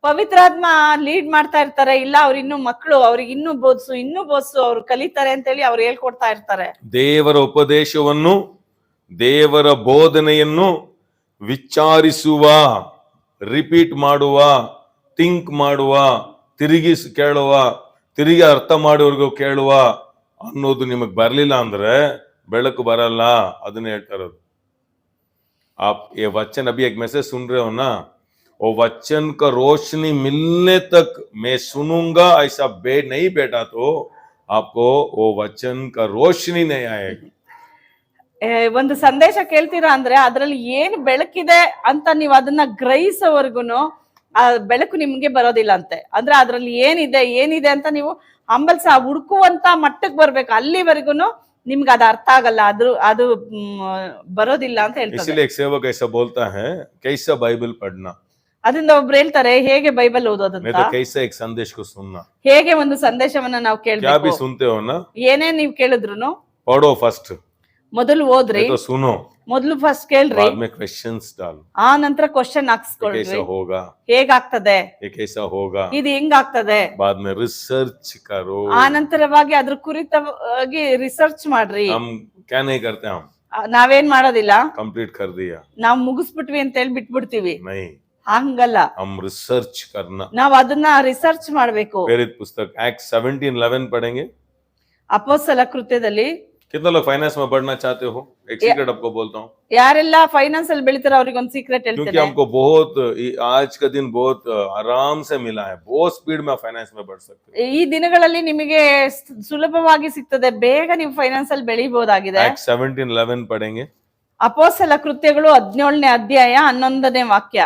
ಪವಿತ್ರಾತ್ಮ ಲೀಡ್ ಮಾಡ್ತಾ ಇರ್ತಾರೆ. ಇಲ್ಲ ಅವ್ರ ಇನ್ನು ಮಕ್ಕಳು, ಅವ್ರಿಗೆ ಇನ್ನೂ ಬೋಧಿಸು ಅವ್ರು ಕಲಿತಾರೆ ಅಂತೇಳಿ ಅವ್ರು ಹೇಳ್ಕೊಡ್ತಾ ಇರ್ತಾರೆ. ದೇವರ ಉಪದೇಶವನ್ನು, ದೇವರ ಬೋಧನೆಯನ್ನು ವಿಚಾರಿಸುವ, ರಿಪೀಟ್ ಮಾಡುವ, ಥಿಂಕ್ ಮಾಡುವ, ತಿರುಗಿ ಕೇಳುವ, ತಿರುಗಿ ಅರ್ಥ ಮಾಡೋರ್ಗು ಕೇಳುವ ಅನ್ನೋದು ನಿಮಗ್ ಬರ್ಲಿಲ್ಲ ಅಂದ್ರೆ ಬೆಳಕು ಬರಲ್ಲ. ಅದನ್ನ ಹೇಳ್ತಾ ಇರೋದು. आप ये वचन अभी एक मैसेज सुन रहे हो ना, वो वचन का रोशनी मिलने तक मैं सुनूंगा ऐसा नहीं बैठा तो आपको वो वचन का रोशनी नहीं आएगी. ಒಂದು ಸಂದೇಶ ಕೇಳ್ತೀರಾ ಅಂದ್ರೆ ಅದ್ರಲ್ಲಿ ಏನ್ ಬೆಳಕಿದೆ ಅಂತ ನೀವು ಅದನ್ನ ಗ್ರಹಿಸೋವರ್ಗುನು ಆ ಬೆಳಕು ನಿಮ್ಗೆ ಬರೋದಿಲ್ಲ ಅಂತೆ. ಅಂದ್ರೆ ಅದ್ರಲ್ಲಿ ಏನಿದೆ ಅಂತ ನೀವು ಹಂಬಲ್ಸ ಹುಡುಕುವಂತ ಮಟ್ಟಕ್ಕೆ ಬರ್ಬೇಕು. ಅಲ್ಲಿವರೆಗುನು ನಿಮ್ಗೆ ಅದು ಅರ್ಥ ಆಗಲ್ಲ, ಅದು ಬರೋದಿಲ್ಲ ಅಂತ ಹೇಳ್ತಾರೆ. इसलिए एक सेवक ऐसा बोलता है, कैसा बाइबल पढ़ना. ಅದರಿಂದ ಒಬ್ರು ಹೇಳ್ತಾರೆ, ಹೇಗೆ ಬೈಬಲ್ ಓದೋದಂತ, नहीं तो कैसा एक संदेश को सुनना. ಹೇಗೆ ಒಂದು ಸಂದೇಶವನ್ನ ನಾವು क्या भी ಕೇಳ್ಬೇಕು. सुनते हो ना, ಏನೇ ನೀವ್ ಕೇಳಿದ್ರು पढ़ो फर्स्ट, ಮೊದಲು ಓದ್ರಿ, तो सुनो, ಮೊದಲು ಫಸ್ಟ್ ಕೇಳ್ರಿ, बाद में क्वेश्चंस डालो. ಆ ನಂತರ ಕ್ವಶನ್ ಹಾಕ್ಸ್ಕೊಳ್ರಿ. कैसा होगा, ಹೇಗಾಗ್ತದೆ, ये कैसा होगा, ಇದು ಹೆಂಗಾಗ್ತದೆ, बाद में रिसर्च करो. ಆ ನಂತರವಾಗಿ ಅದ್ರ ಕುರಿತಾಗಿ ರಿಸರ್ಚ್ ಮಾಡ್ರಿ. हम क्या नहीं करते, हम ನಾವೇನ್ ಮಾಡೋದಿಲ್ಲ, कंप्लीट कर दिया, ನಾವ್ ಮುಗಿಸ್ಬಿಟ್ವಿ ಅಂತ ಹೇಳಿ ಬಿಟ್ಬಿಡ್ತೀವಿ. नहीं, ಹಂಗಲ್ಲ, हम रिसर्च करना. ನಾವ್ ಅದನ್ನ ರಿಸರ್ಚ್ ಮಾಡ್ಬೇಕು. प्रेरित पुस्तक एक्ट 17:11 पढ़ेंगे. ಅಪೊಸ್ತಲ ಕೃತ್ಯದಲ್ಲಿ कितना लोग फाइनेंस में बढ़ना चाहते हो? एक सीक्रेट आपको बोलता हूँ, ಯಾರೆಲ್ಲ ಫೈನಾನ್ಸ್ ಅಲ್ಲಿ ಬೆಳಿತಾರೋ ಅವ್ರಿಗೆ ಒಂದು ಸೀಕ್ರೆಟ್ क्योंकि ಹೇಳ್ತೇನೆ. हमको बहुत आज का दिन बहुत आराम से मिला है, बहुत स्पीड में फाइनेंस में बढ़ सकते हैं. ಈ ದಿನಗಳಲ್ಲಿ ನಿಮಗೆ ಸುಲಭವಾಗಿ ಸಿಗ್ತದೆ, ಬೇಗ ನೀವು ಫೈನಾನ್ಸ್ ಅಲ್ಲಿ ಬೆಳಿಬಹುದಾಗಿದೆ. एक्ट 17:11 पढ़ेंगे. ಅಪೊಸ್ತಲ ಕೃತ್ಯಗಳು 17ನೇ ಅಧ್ಯಾಯ 11ನೇ ವಾಕ್ಯ.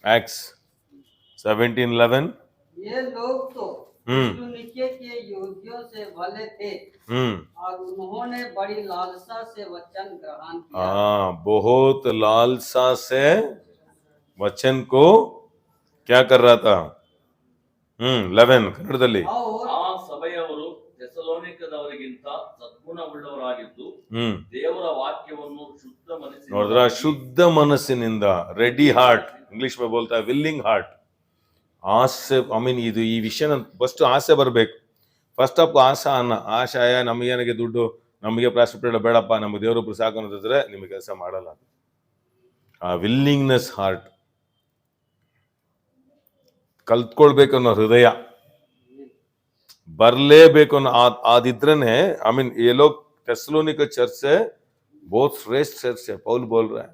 एक्ट्स 17:11. ये लोग तो यहूदियों के यहूदियों से भले थे और उन्होंने बड़ी लालसा से वचन ग्रहण किया. हाँ, बहुत लालसा से वचन को क्या कर रहा था? 11 ಕನ್ನಡದಲ್ಲಿ. और ಆ ಸಭೆಯವರು ಥೆಸಲೋನಿಕದವರಿಗಿಂತ ಸದ್ಗುಣವುಳ್ಳವರಾಗಿದ್ದು ದೇವರ ವಾಕ್ಯವನ್ನು ಶುದ್ಧ ಮನಸ್ಸಿನಿಂದ ನೋಡಿದ್ರ, ಶುದ್ಧ ಮನಸ್ಸಿನಿಂದ, ರೆಡಿ ಹಾರ್ಟ್, ಇಂಗ್ಲಿಷ್ में बोलता है विलिंग हार्ट. ಆಸೆ, ಐ ಮೀನ್ ಇದು ಈ ವಿಷಯ ಫಸ್ಟ್ ಆಸೆ ಬರ್ಬೇಕು. ಫಸ್ಟ್ ಆಫ್ ಆಶಾಯ ನಮಗೇನಿಗೆ ದುಡ್ಡು, ನಮಗೆ ಪ್ರಾಸ್ಪೆಕ್ಟ್ ಬೇಡಪ್ಪ, ನಮ್ಮ ದೇವರೊಬ್ರು ಸಾಕು ಅನ್ನೋದಿದ್ರೆ ನಿಮಗೆ ಕೆಲಸ ಮಾಡಲ್ಲ. ಆ ವಿಲ್ಲಿಂಗ್ನೆಸ್ ಹಾರ್ಟ್ ಕಲ್ತ್ಕೊಳ್ಬೇಕು ಅನ್ನೋ ಹೃದಯ ಬರ್ಲೇಬೇಕು ಅನ್ನೋ ಆದಿದ್ರನೆ. ಐ मीन ये लोग थेसलोनिका चर्च से बहुत श्रेष्ठ चर्च है, पौल बोल रहा है.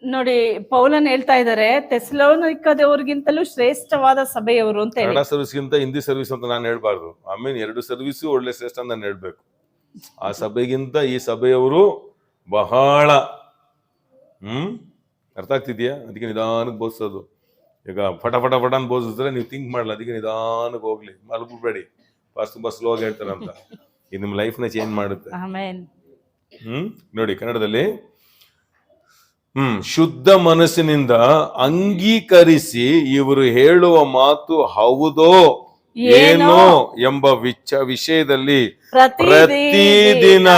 ನೋಡಿ, ಪೌಲನ್ ಹೇಳ್ತಾ ಇದ್ದಾರೆ, ಥೆಸಲೋನಿಕದವರಿಗಿಂತಲೂ ಶ್ರೇಷ್ಠವಾದ ಸಭೆಯವರು ಅಂತ ಹೇಳಿ. ಕನ್ನಡ ಸರ್ವಿಸ್ಗಿಂತ ಹಿಂದಿ ಸರ್ವಿಸ್ ಅಂತ ನಾನು ಹೇಳ್ಬಾರ್ದು. ಐ ಮೀನ್ ಎರಡು ಸರ್ವಿಸು ಒಳ್ಳೆ ಶ್ರೇಷ್ಠ ಅಂತ ನಾನು ಹೇಳ್ಬೇಕು. ಆ ಸಭೆಗಿಂತ ಈ ಸಭೆಯವರು ಬಹಳ ಅರ್ಥ ಆಗ್ತಿದ್ಯಾ? ಅದಕ್ಕೆ ನಿಧಾನಕ್ಕೆ ಬೋಧಿಸೋದು. ಈಗ ಫಟ ಅಂತ ಬೋಧಿಸಿದ್ರೆ ನೀವು ಥಿಂಕ್ ಮಾಡಲ್ಲ, ಅದಕ್ಕೆ ನಿಧಾನಕ್ಕೆ ಹೋಗ್ಲಿ, ಮಲಗಬೇಡಿ, ತುಂಬಾ ಸ್ಲೋ ಆಗಿ ಹೇಳ್ತಾರಂತ. ಇದು ನಿಮ್ಮ ಲೈಫ್ ನ ಚೇಂಜ್ ಮಾಡುತ್ತೆ. ಆಮೆನ್. ನೋಡಿ ಕನ್ನಡದಲ್ಲಿ, ಶುದ್ಧ ಮನಸ್ಸಿನಿಂದ ಅಂಗೀಕರಿಸಿ ಇವರು ಹೇಳುವ ಮಾತು ಹೌದೋ ಏನೋ ಎಂಬ ವಿಷಯದಲ್ಲಿ ಪ್ರತಿದಿನ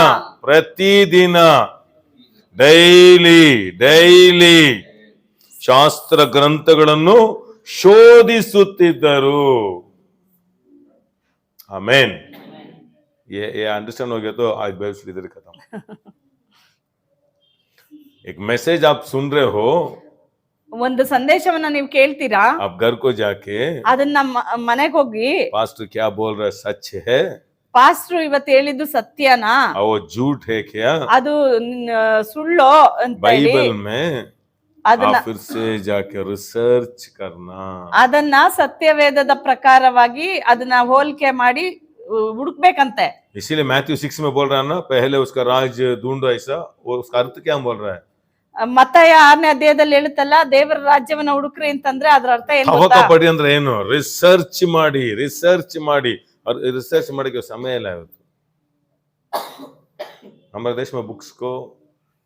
ಡೈಲಿ ಶಾಸ್ತ್ರ ಗ್ರಂಥಗಳನ್ನು ಶೋಧಿಸುತ್ತಿದ್ದರು. ಆಮೇನ್. ये अंडरस्टैंड हो गया तो आज बाइबल इधर खत्म. एक मैसेज आप सुन रहे हो, ಒಂದು ಸಂದೇಶವನ್ನ ನೀವು ಕೇಳ್ತೀರಾ, आप घर को जाके ಅದನ್ನ ಮನೆಗೆ ಹೋಗಿ, पास्टर क्या बोल रहा है सच है, ಪಾಸ್ಟ್ರು ಇವತ್ತು ಹೇಳಿದ್ದು ಸತ್ಯನಾ, वो झूठ है क्या, ಅದು ಸುಳ್ಳೋ ಅಂತ ಹೇಳಿ बाइबल में ಅದನ್ನ आप फिर से जाके रिसर्च करना. ಅದನ್ನ ಸತ್ಯವೇದದ ಪ್ರಕಾರವಾಗಿ ಅದನ್ನ ಹೋಲಿಕೆ ಮಾಡಿ ಹುಡುಕ್ಬೇಕಂತೆ. इसीलिए मैथ्यू 6 में बोल रहा है ना, पहले उसका राज ढूंढो ऐसा, वो उसका अर्थ क्या बोल रहा है? ಮತ್ತಾಯ 6ನೇ ಅಧ್ಯಾಯದಲ್ಲಿ ಹೇಳುತ್ತಲ್ಲ, ದೇವರ ರಾಜ್ಯವನ್ನ ಹುಡುಕ್ರಿ ಅಂತಂದ್ರೆ ಅದ್ರ ಅರ್ಥ ಏನು ಗೊತ್ತಾ? ಪಡಿ ಅಂದ್ರೆ ಏನು? ರಿಸರ್ಚ್ ಮಾಡಿ. रिसर्च ಮಾಡಕ್ಕೆ समय ಇಲ್ಲ ಇವತ್ತು. हमारे देश में बुक्स को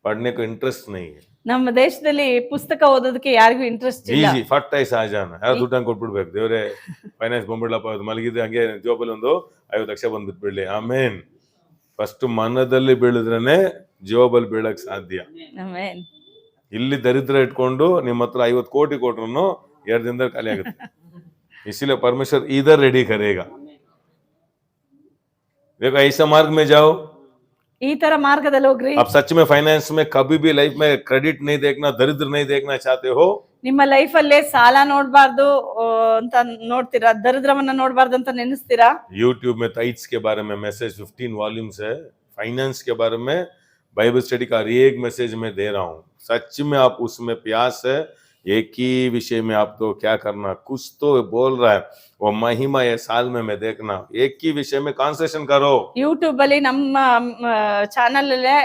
पढ़ने को इंटरेस्ट नहीं है. ನಮ್ಮ ದೇಶದಲ್ಲಿ ಪುಸ್ತಕ ಓದೋದಕ್ಕೆ ಯಾರಿಗೂ ಇಂಟ್ರೆಸ್ಟ್ ಇಲ್ಲ. ಈಜಿ ಫಟ್ ಐಸ್ ಆಜಾನ, ಯಾರು ದುಡ್ಡು ಹಂಗೆ ಕೊಟ್ಬಿಡ್ಬೇಕು. ದೇವ್ರೆ ಫೈನಾನ್ಸ್ ಬಂದ್ಬಿಡ್ಲಪ್ಪ, ಅದು ಮಲಗಿದ್ರೆ ಹಂಗೆ ಜೋಬಲ್ಲಿ ಒಂದು 50 ಲಕ್ಷ ಬಂದ್ಬಿಟ್ಬಿಡ್ಲಿ. ಆಮೇನ್. ಫಸ್ಟ್ ಮನದಲ್ಲಿ ಬೀಳಿದ್ರೇನೆ ಜೋಬಲ್ಲಿ ಬೀಳಕ್ ಸಾಧ್ಯ. ಆಮೆನ್. ಇಲ್ಲಿ ದರಿದ್ರ ಇಟ್ಕೊಂಡು ನಿಮ್ಮ ಹತ್ರ 50 ಕೋಟಿ ಕೊಟ್ರು 2 ದಿನದಲ್ಲಿ ಖಾಲಿ ಆಗುತ್ತೆ. इसीलिए परमेश्वर इधर रेडी करेगा. देखो ऐसा मार्ग में जाओ. ಈ ತರ ಮಾರ್ಗದಲ್ಲಿ ಹೋಗ್ರಿ. आप सच में फाइनेंस में कभी भी लाइफ में क्रेडिट नहीं देखना, दरिद्र नहीं देखना चाहते हो, ನಿಮ್ಮ ಲೈಫ್ ಅಲ್ಲೇ ಸಾಲ ನೋಡ್ಬಾರ್ದು ಅಂತ ನೋಡ್ತೀರಾ, ದರಿದ್ರವನ್ನ ನೋಡ್ಬಾರ್ದು ಅಂತ ನೆನೆಸ್ತೀರಾ? यूट्यूब में टाइट्स के बारे में मैसेज 15 वॉल्यूम्स है. फाइनेंस के बारे में बाइबल स्टडी का हर एक मैसेज में दे रहा हूँ. सच में आप उसमें प्यास है, एक ही विषय में आपको क्या करना, कुछ तो बोल रहा है वो महिमा ये साल में मैं देखना, एक ही विषय में कांसेंट्रेशन करो. ಯೂಟ್ಯೂಬ್ ಅಲ್ಲಿ ನಮ್ಮ ಚಾನಲ್ ಅಲ್ಲೇ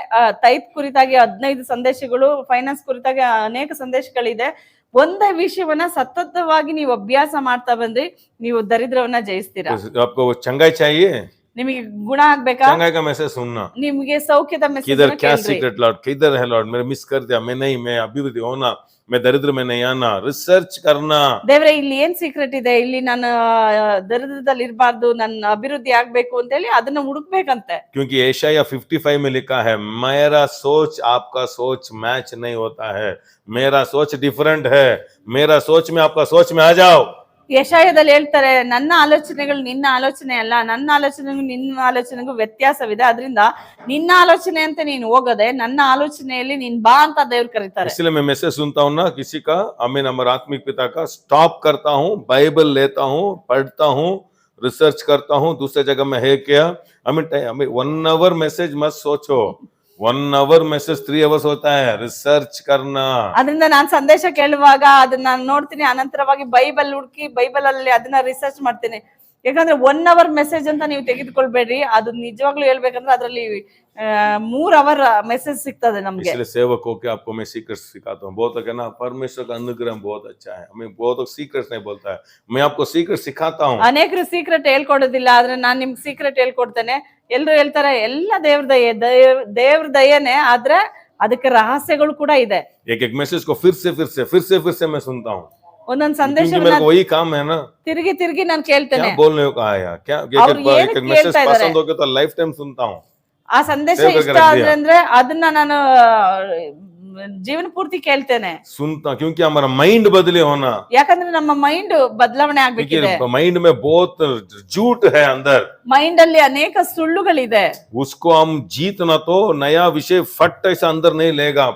ಟೈಪ್ ಕುರಿತಾಗಿ 15 ಸಂದೇಶಗಳು, ಫೈನಾನ್ಸ್ ಕುರಿತಾಗಿ ಅನೇಕ ಸಂದೇಶಗಳಿದೆ. ಒಂದೇ ವಿಷಯವನ್ನ ಸತತವಾಗಿ ನೀವು ಅಭ್ಯಾಸ ಮಾಡ್ತಾ ಬಂದ್ರಿ, ನೀವು ದರಿದ್ರವನ್ನ ಜಯಿಸ್ತೀರಾ. आपको वो चंगाई चाहिए, ನಿಮಗೆ ಗುಣ ಆಗ್ಬೇಕಾ? चंगाई का मैसेज सुनना. ನಿಮ್ಗೆ ಸೌಖ್ಯದ ಮೆಸೇಜ್ किधर क्या सीक्रेट लॉर्ड, किधर है लॉर्ड, मेरे मिस कर दिया, मैं नहीं, मैं अभिवृद्धि होना, मैं दरिद्र में नहीं आना, रिसर्च करना. ದೇವ್ರೆ ಇಲ್ಲಿ ಏನ್ ಸೀಕ್ರೆಟ್ ಇದೆ, ಇಲ್ಲಿ ನಾನು ದರಿದ್ರದಲ್ಲಿ ಇರಬಾರ್ದು, ನನ್ನ ಅಭಿವೃದ್ಧಿ ಆಗ್ಬೇಕು ಅಂತ ಹೇಳಿ ಅದನ್ನ ಹುಡುಕ್ಬೇಕಂತೆ. क्योंकि एशाया 55 में लिखा है, मेरा सोच आपका सोच मैच नहीं होता है, मेरा सोच डिफरेंट है, मेरा सोच में आपका सोच में आ जाओ. ಯಶಾಯದಲ್ಲಿ ಹೇಳ್ತಾರೆ, ನನ್ನ ಆಲೋಚನೆಗಳು ನಿನ್ನ ಆಲೋಚನೆ ಅಲ್ಲ, ನನ್ನ ಆಲೋಚನೆಗೂ ನಿನ್ನ ಆಲೋಚನೆಗೂ ವ್ಯತ್ಯಾಸವಿದೆ, ಅದರಿಂದ ನಿನ್ನ ಆಲೋಚನೆ ಅಂತ ನೀನು ಹೋಗದೆ ನನ್ನ ಆಲೋಚನೆಯಲ್ಲಿ ನೀನ್ ಬಾ ಅಂತ ದೇವ್ರು ಕರೀತಾರೆ. इसलिए मैं मैसेज सुनता हूँ ना किसी का, अमीन हमारे आत्मिक पिता का, स्टॉप करता हूँ, बाइबल लेता हूँ, पढ़ता हूँ, रिसर्च करता हूँ, दूसरे जगह में है क्या, अमीन 1 आवर मैसेज मत सोचो, 1 आवर मैसेज 3 आवर्स होता है. रिसर्च करना. ಅದರಿಂದ ನಾನು ಸಂದೇಶ ಕೇಳುವಾಗ ಅದನ್ನ ನಾನು ನೋಡ್ತೀನಿ, ಅನಂತರವಾಗಿ ಬೈಬಲ್ ಹುಡುಕಿ ಬೈಬಲ್ ಅಲ್ಲಿ ಅದನ್ನ ರಿಸರ್ಚ್ ಮಾಡ್ತೀನಿ. ಯಾಕಂದ್ರೆ 1 ಅವರ್ ಮೆಸೇಜ್ ಅಂತ ನೀವು ತೆಗೆದುಕೊಳ್ಬೇಡ್ರಿ, ಅದು ನಿಜವಾಗ್ಲೂ ಹೇಳ್ಬೇಕಂದ್ರೆ ಅದ್ರಲ್ಲಿ 3 ಅವರ್ ಮೆಸೇಜ್ ಸಿಗ್ತದೆ ನಮ್ಗೆ. इसलिए सेवक होके आपको मैं सीक्रेट सिखाता हूँ. बहुत कहना परमेश्वर का अनुग्रह बहुत अच्छा है, हमें बहुत सीक्रेट नहीं बोलता है, मैं आपको सीक्रेट सिखाता हूँ. ಅನೇಕರು ಸೀಕ್ರೆಟ್ ಹೇಳ್ಕೊಡೋದಿಲ್ಲ, ಆದ್ರೆ ನಾನ್ ನಿಮ್ಗೆ ಸೀಕ್ರೆಟ್ ಹೇಳ್ಕೊಡ್ತೇನೆ. ಎಲ್ರು ಹೇಳ್ತಾರೆ ಎಲ್ಲ ದೇವ್ರ ದಯೆ, ದೇವ್ರ ದಯೆನೆ, ಆದ್ರೆ ಅದಕ್ಕೆ ರಹಸ್ಯಗಳು ಕೂಡ ಇದೆ. एक एक मैसेज को फिर से मैं सुनता हूँ, ಒಂದೊಂದ್ क्योंकि मेरे ಸಂದೇಶ को वही काम है ना, ತಿರುಗಿ ತಿರುಗಿ ನಾನು ಕೇಳ್ತೇನೆ. क्या बोलने को आया, क्या ಅವ್ರು एक मैसेज ಹೇಳ್ತಾ ಇದ್ದಾರೆ. पसंद हो गया तो लाइफ टाइम सुनता हूँ. ಆ ಸಂದೇಶ ಇಷ್ಟ ಆದ್ರೆ ಅಂದ್ರೆ ಅದನ್ನ ನಾನು ಜೀವನ ಪೂರ್ತಿ ಕೇಳ್ತೇನೆ. सुनता, क्योंकि हमारा माइंड बदले होना, ಯಾಕಂದ್ರೆ ನಮ್ಮ ಮೈಂಡ್ ಬದಲಾವಣೆ ಆಗ್ಬೇಕಿದೆ. क्योंकि माइंड में बहुत झूठ है अंदर, ಮೈಂಡ್ ಅಲ್ಲಿ ಅನೇಕ ಸುಳ್ಳುಗಳಿದೆ. उसको हम जीतना तो नया विषय फट ऐसा अंदर नहीं लेगा.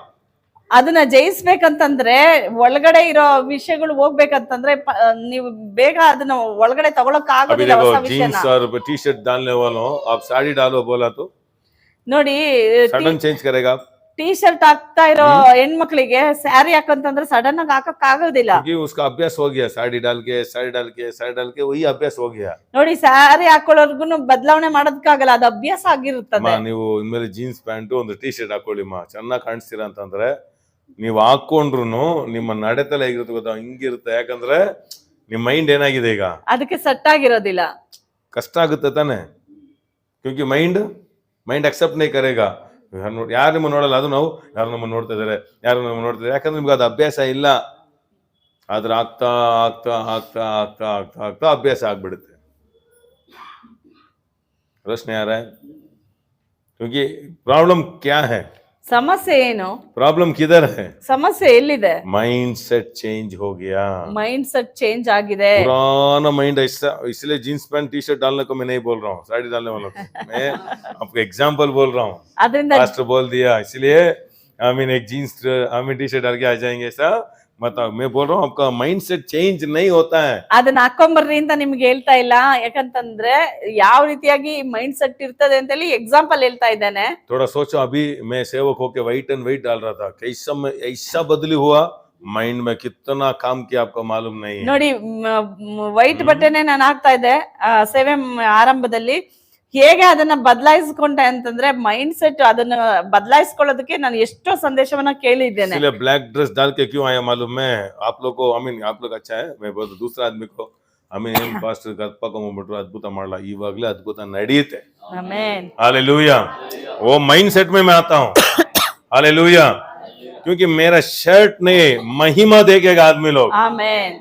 ಅದನ್ನ ಜಯಿಸ್ಬೇಕಂತಂದ್ರೆ ಒಳಗಡೆ ಇರೋ ವಿಷಯಗಳು ಹೋಗ್ಬೇಕಂತಂದ್ರೆ ನೀವು ಬೇಗ ಅದನ್ನ ಒಳಗಡೆ ತಗೊಳಕ್ अभी ಆಗೋದಿಲ್ಲ. देखो ಹೊಸ ವಿಷಯನ जीन्स और टी शर्ट डालने वालों, आप साड़ी डालो बोला तो ನೋಡಿ, सडन चेंज करेगा आप, ಟೀ ಶರ್ಟ್ ಹಾಕ್ತಾ ಇರೋ ಹೆಣ್ಮಕ್ಳಿಗೆ ಸ್ಯಾರಿ ಹಾಕಂತಂದ್ರೆ ಸಡನ್ ಆಗಿ ಹಾಕಕ್ ಆಗೋದಿಲ್ಲ. क्योंकि उसका अभ्यास हो गया, साड़ी डाल के वही अभ्यास हो गया. ನೋಡಿ, ಸ್ಯಾರಿ ಹಾಕೊಳ್ಳೋರ್ಗುನು ಬದಲಾವಣೆ ಮಾಡೋದಕ್ಕಾಗಲ್ಲ, ಅದು ಅಭ್ಯಾಸ ಆಗಿರುತ್ತದೆ. ನೀವು ಇನ್ಮೇಲೆ ಜೀನ್ಸ್ ಪ್ಯಾಂಟ್ ಒಂದು ಟಿ ಶರ್ಟ್ ಹಾಕೊಳ್ಳಿ ಚೆನ್ನಾಗಿ ಕಾಣಿಸ್ತೀರಾ ಅಂತಂದ್ರೆ ನೀವು ಹಾಕೊಂಡ್ರು ನಿಮ್ಮ ನಡೆತಲೆ ಹೇಗಿರುತ್ತೆ ಗೊತ್ತಾ, ಹಿಂಗಿರುತ್ತೆ. ಯಾಕಂದ್ರೆ ನಿಮ್ ಮೈಂಡ್ ಏನಾಗಿದೆ ಈಗ, ಅದಕ್ಕೆ ಸೆಟ್ ಆಗಿರೋದಿಲ್ಲ, ಕಷ್ಟ ಆಗುತ್ತೆ ತಾನೆ. ಕ್ಯೂಂಕಿ ಮೈಂಡ್ ಅಕ್ಸೆಪ್ಟ್ नहीं करेगा. ಯಾರು ನಿಮ್ಮ ನೋಡಲ್ಲ, ಅದು ನಾವು ಯಾರು ನಮ್ಮ ನೋಡ್ತಾ ಇದಾರೆ, ಯಾಕಂದ್ರೆ ನಿಮ್ಗೆ ಅದು ಅಭ್ಯಾಸ ಇಲ್ಲ. ಆದ್ರೆ ಆಗ್ತಾ ಆಗ್ತಾ ಆಗ್ತಾ ಆಗ್ತಾ ಆಗ್ತಾ ಆಗ್ತಾ ಅಭ್ಯಾಸ ಆಗ್ಬಿಡುತ್ತೆ. ಪ್ರಶ್ನೆ ಯಾರ, क्योंकि प्रॉब्लम क्या है, ಸಮಸ್ಯೆ ಏನು, प्रॉब्लम किधर है, ಸಮಸ್ಯೆ ಎಲ್ಲಿದೆ? माइंड सेट चेंज हो गया, ಮೈಂಡ್ ಸೆಟ್ ಚೇಂಜ್ ಆಗಿದೆ. पुराना माइंड ऐसा. इसलिए जींस पैंट टी शर्ट डालने को मैं नहीं बोल रहा हूँ, साड़ी डालने वालों को मैं आपको एग्जाम्पल बोल रहा हूँ. ಅದರಿಂದ पास्टर बोल दिया इसलिए एक जींस टी शर्ट डाल के आ जाएंगे ऐसा मतलब. मैं बोल रहा हूँ आपका माइंड सेट चेंज नहीं होता है. ಅದನ್ನ ಹಾಕೊಂಬರ್ರಿ ಅಂತ ನಿಮ್ಗೆ ಹೇಳ್ತಾ ಇಲ್ಲ, ಯಾಕಂತಂದ್ರೆ ಯಾವ ರೀತಿಯಾಗಿ ಮೈಂಡ್ ಸೆಟ್ ಇರ್ತದೆ ಅಂತ ಹೇಳಿ ಎಕ್ಸಾಂಪಲ್ ಹೇಳ್ತಾ ಇದ್ದೇನೆ. थोड़ा सोचो, अभी मैं सेवक होके व्हाइट एंड व्हाइट डाल रहा था, कैसा ऐसा बदली हुआ माइंड में, कितना काम किया आपको मालूम नहीं है. ನೋಡಿ, ವೈಟ್ ಬಟ್ಟೆನೆ ನಾನು ಹಾಕ್ತಾ ಇದ್ದೆ ಸೇವೆ ಆರಂಭದಲ್ಲಿ. ಹೇಗೆ ಅದನ್ನ ಬದಲಾಯಿಸ್ಕೊಂಡೆ ಅಂತಂದ್ರೆ ಮೈಂಡ್ ಸೆಟ್ ಅದನ್ನ ಬದಲಾಯಿಸ್ಕೊಳ್ಳೋದಕ್ಕೆ ನಾನು ಎಷ್ಟೋ ಸಂದೇಶವನ್ನ ಕೇಳಿದ್ದೇನೆ. इसलिए ब्लैक ड्रेस डाल के क्यों आया मालूम है आप लोग को. आप लोग अच्छा है, मैं बोलता दूसरा आदमी को ಏನ್ ಪಾಸ್ಟರ್ ಕರ್ಕೊಂಡ್ಬಿಟ್ರು, ಅದ್ಭುತ ಮಾಡಲ್ಲ, ಇವಾಗ್ಲೇ ಅದ್ಭುತ ನಡೆಯುತ್ತೆ. Amen, hallelujah. वो माइंड सेट में मैं आता हूँ. हालेलुया. क्योंकि मेरा शर्ट ने महिमा देखेगा आदमी लोग. ಆಮೆನ್.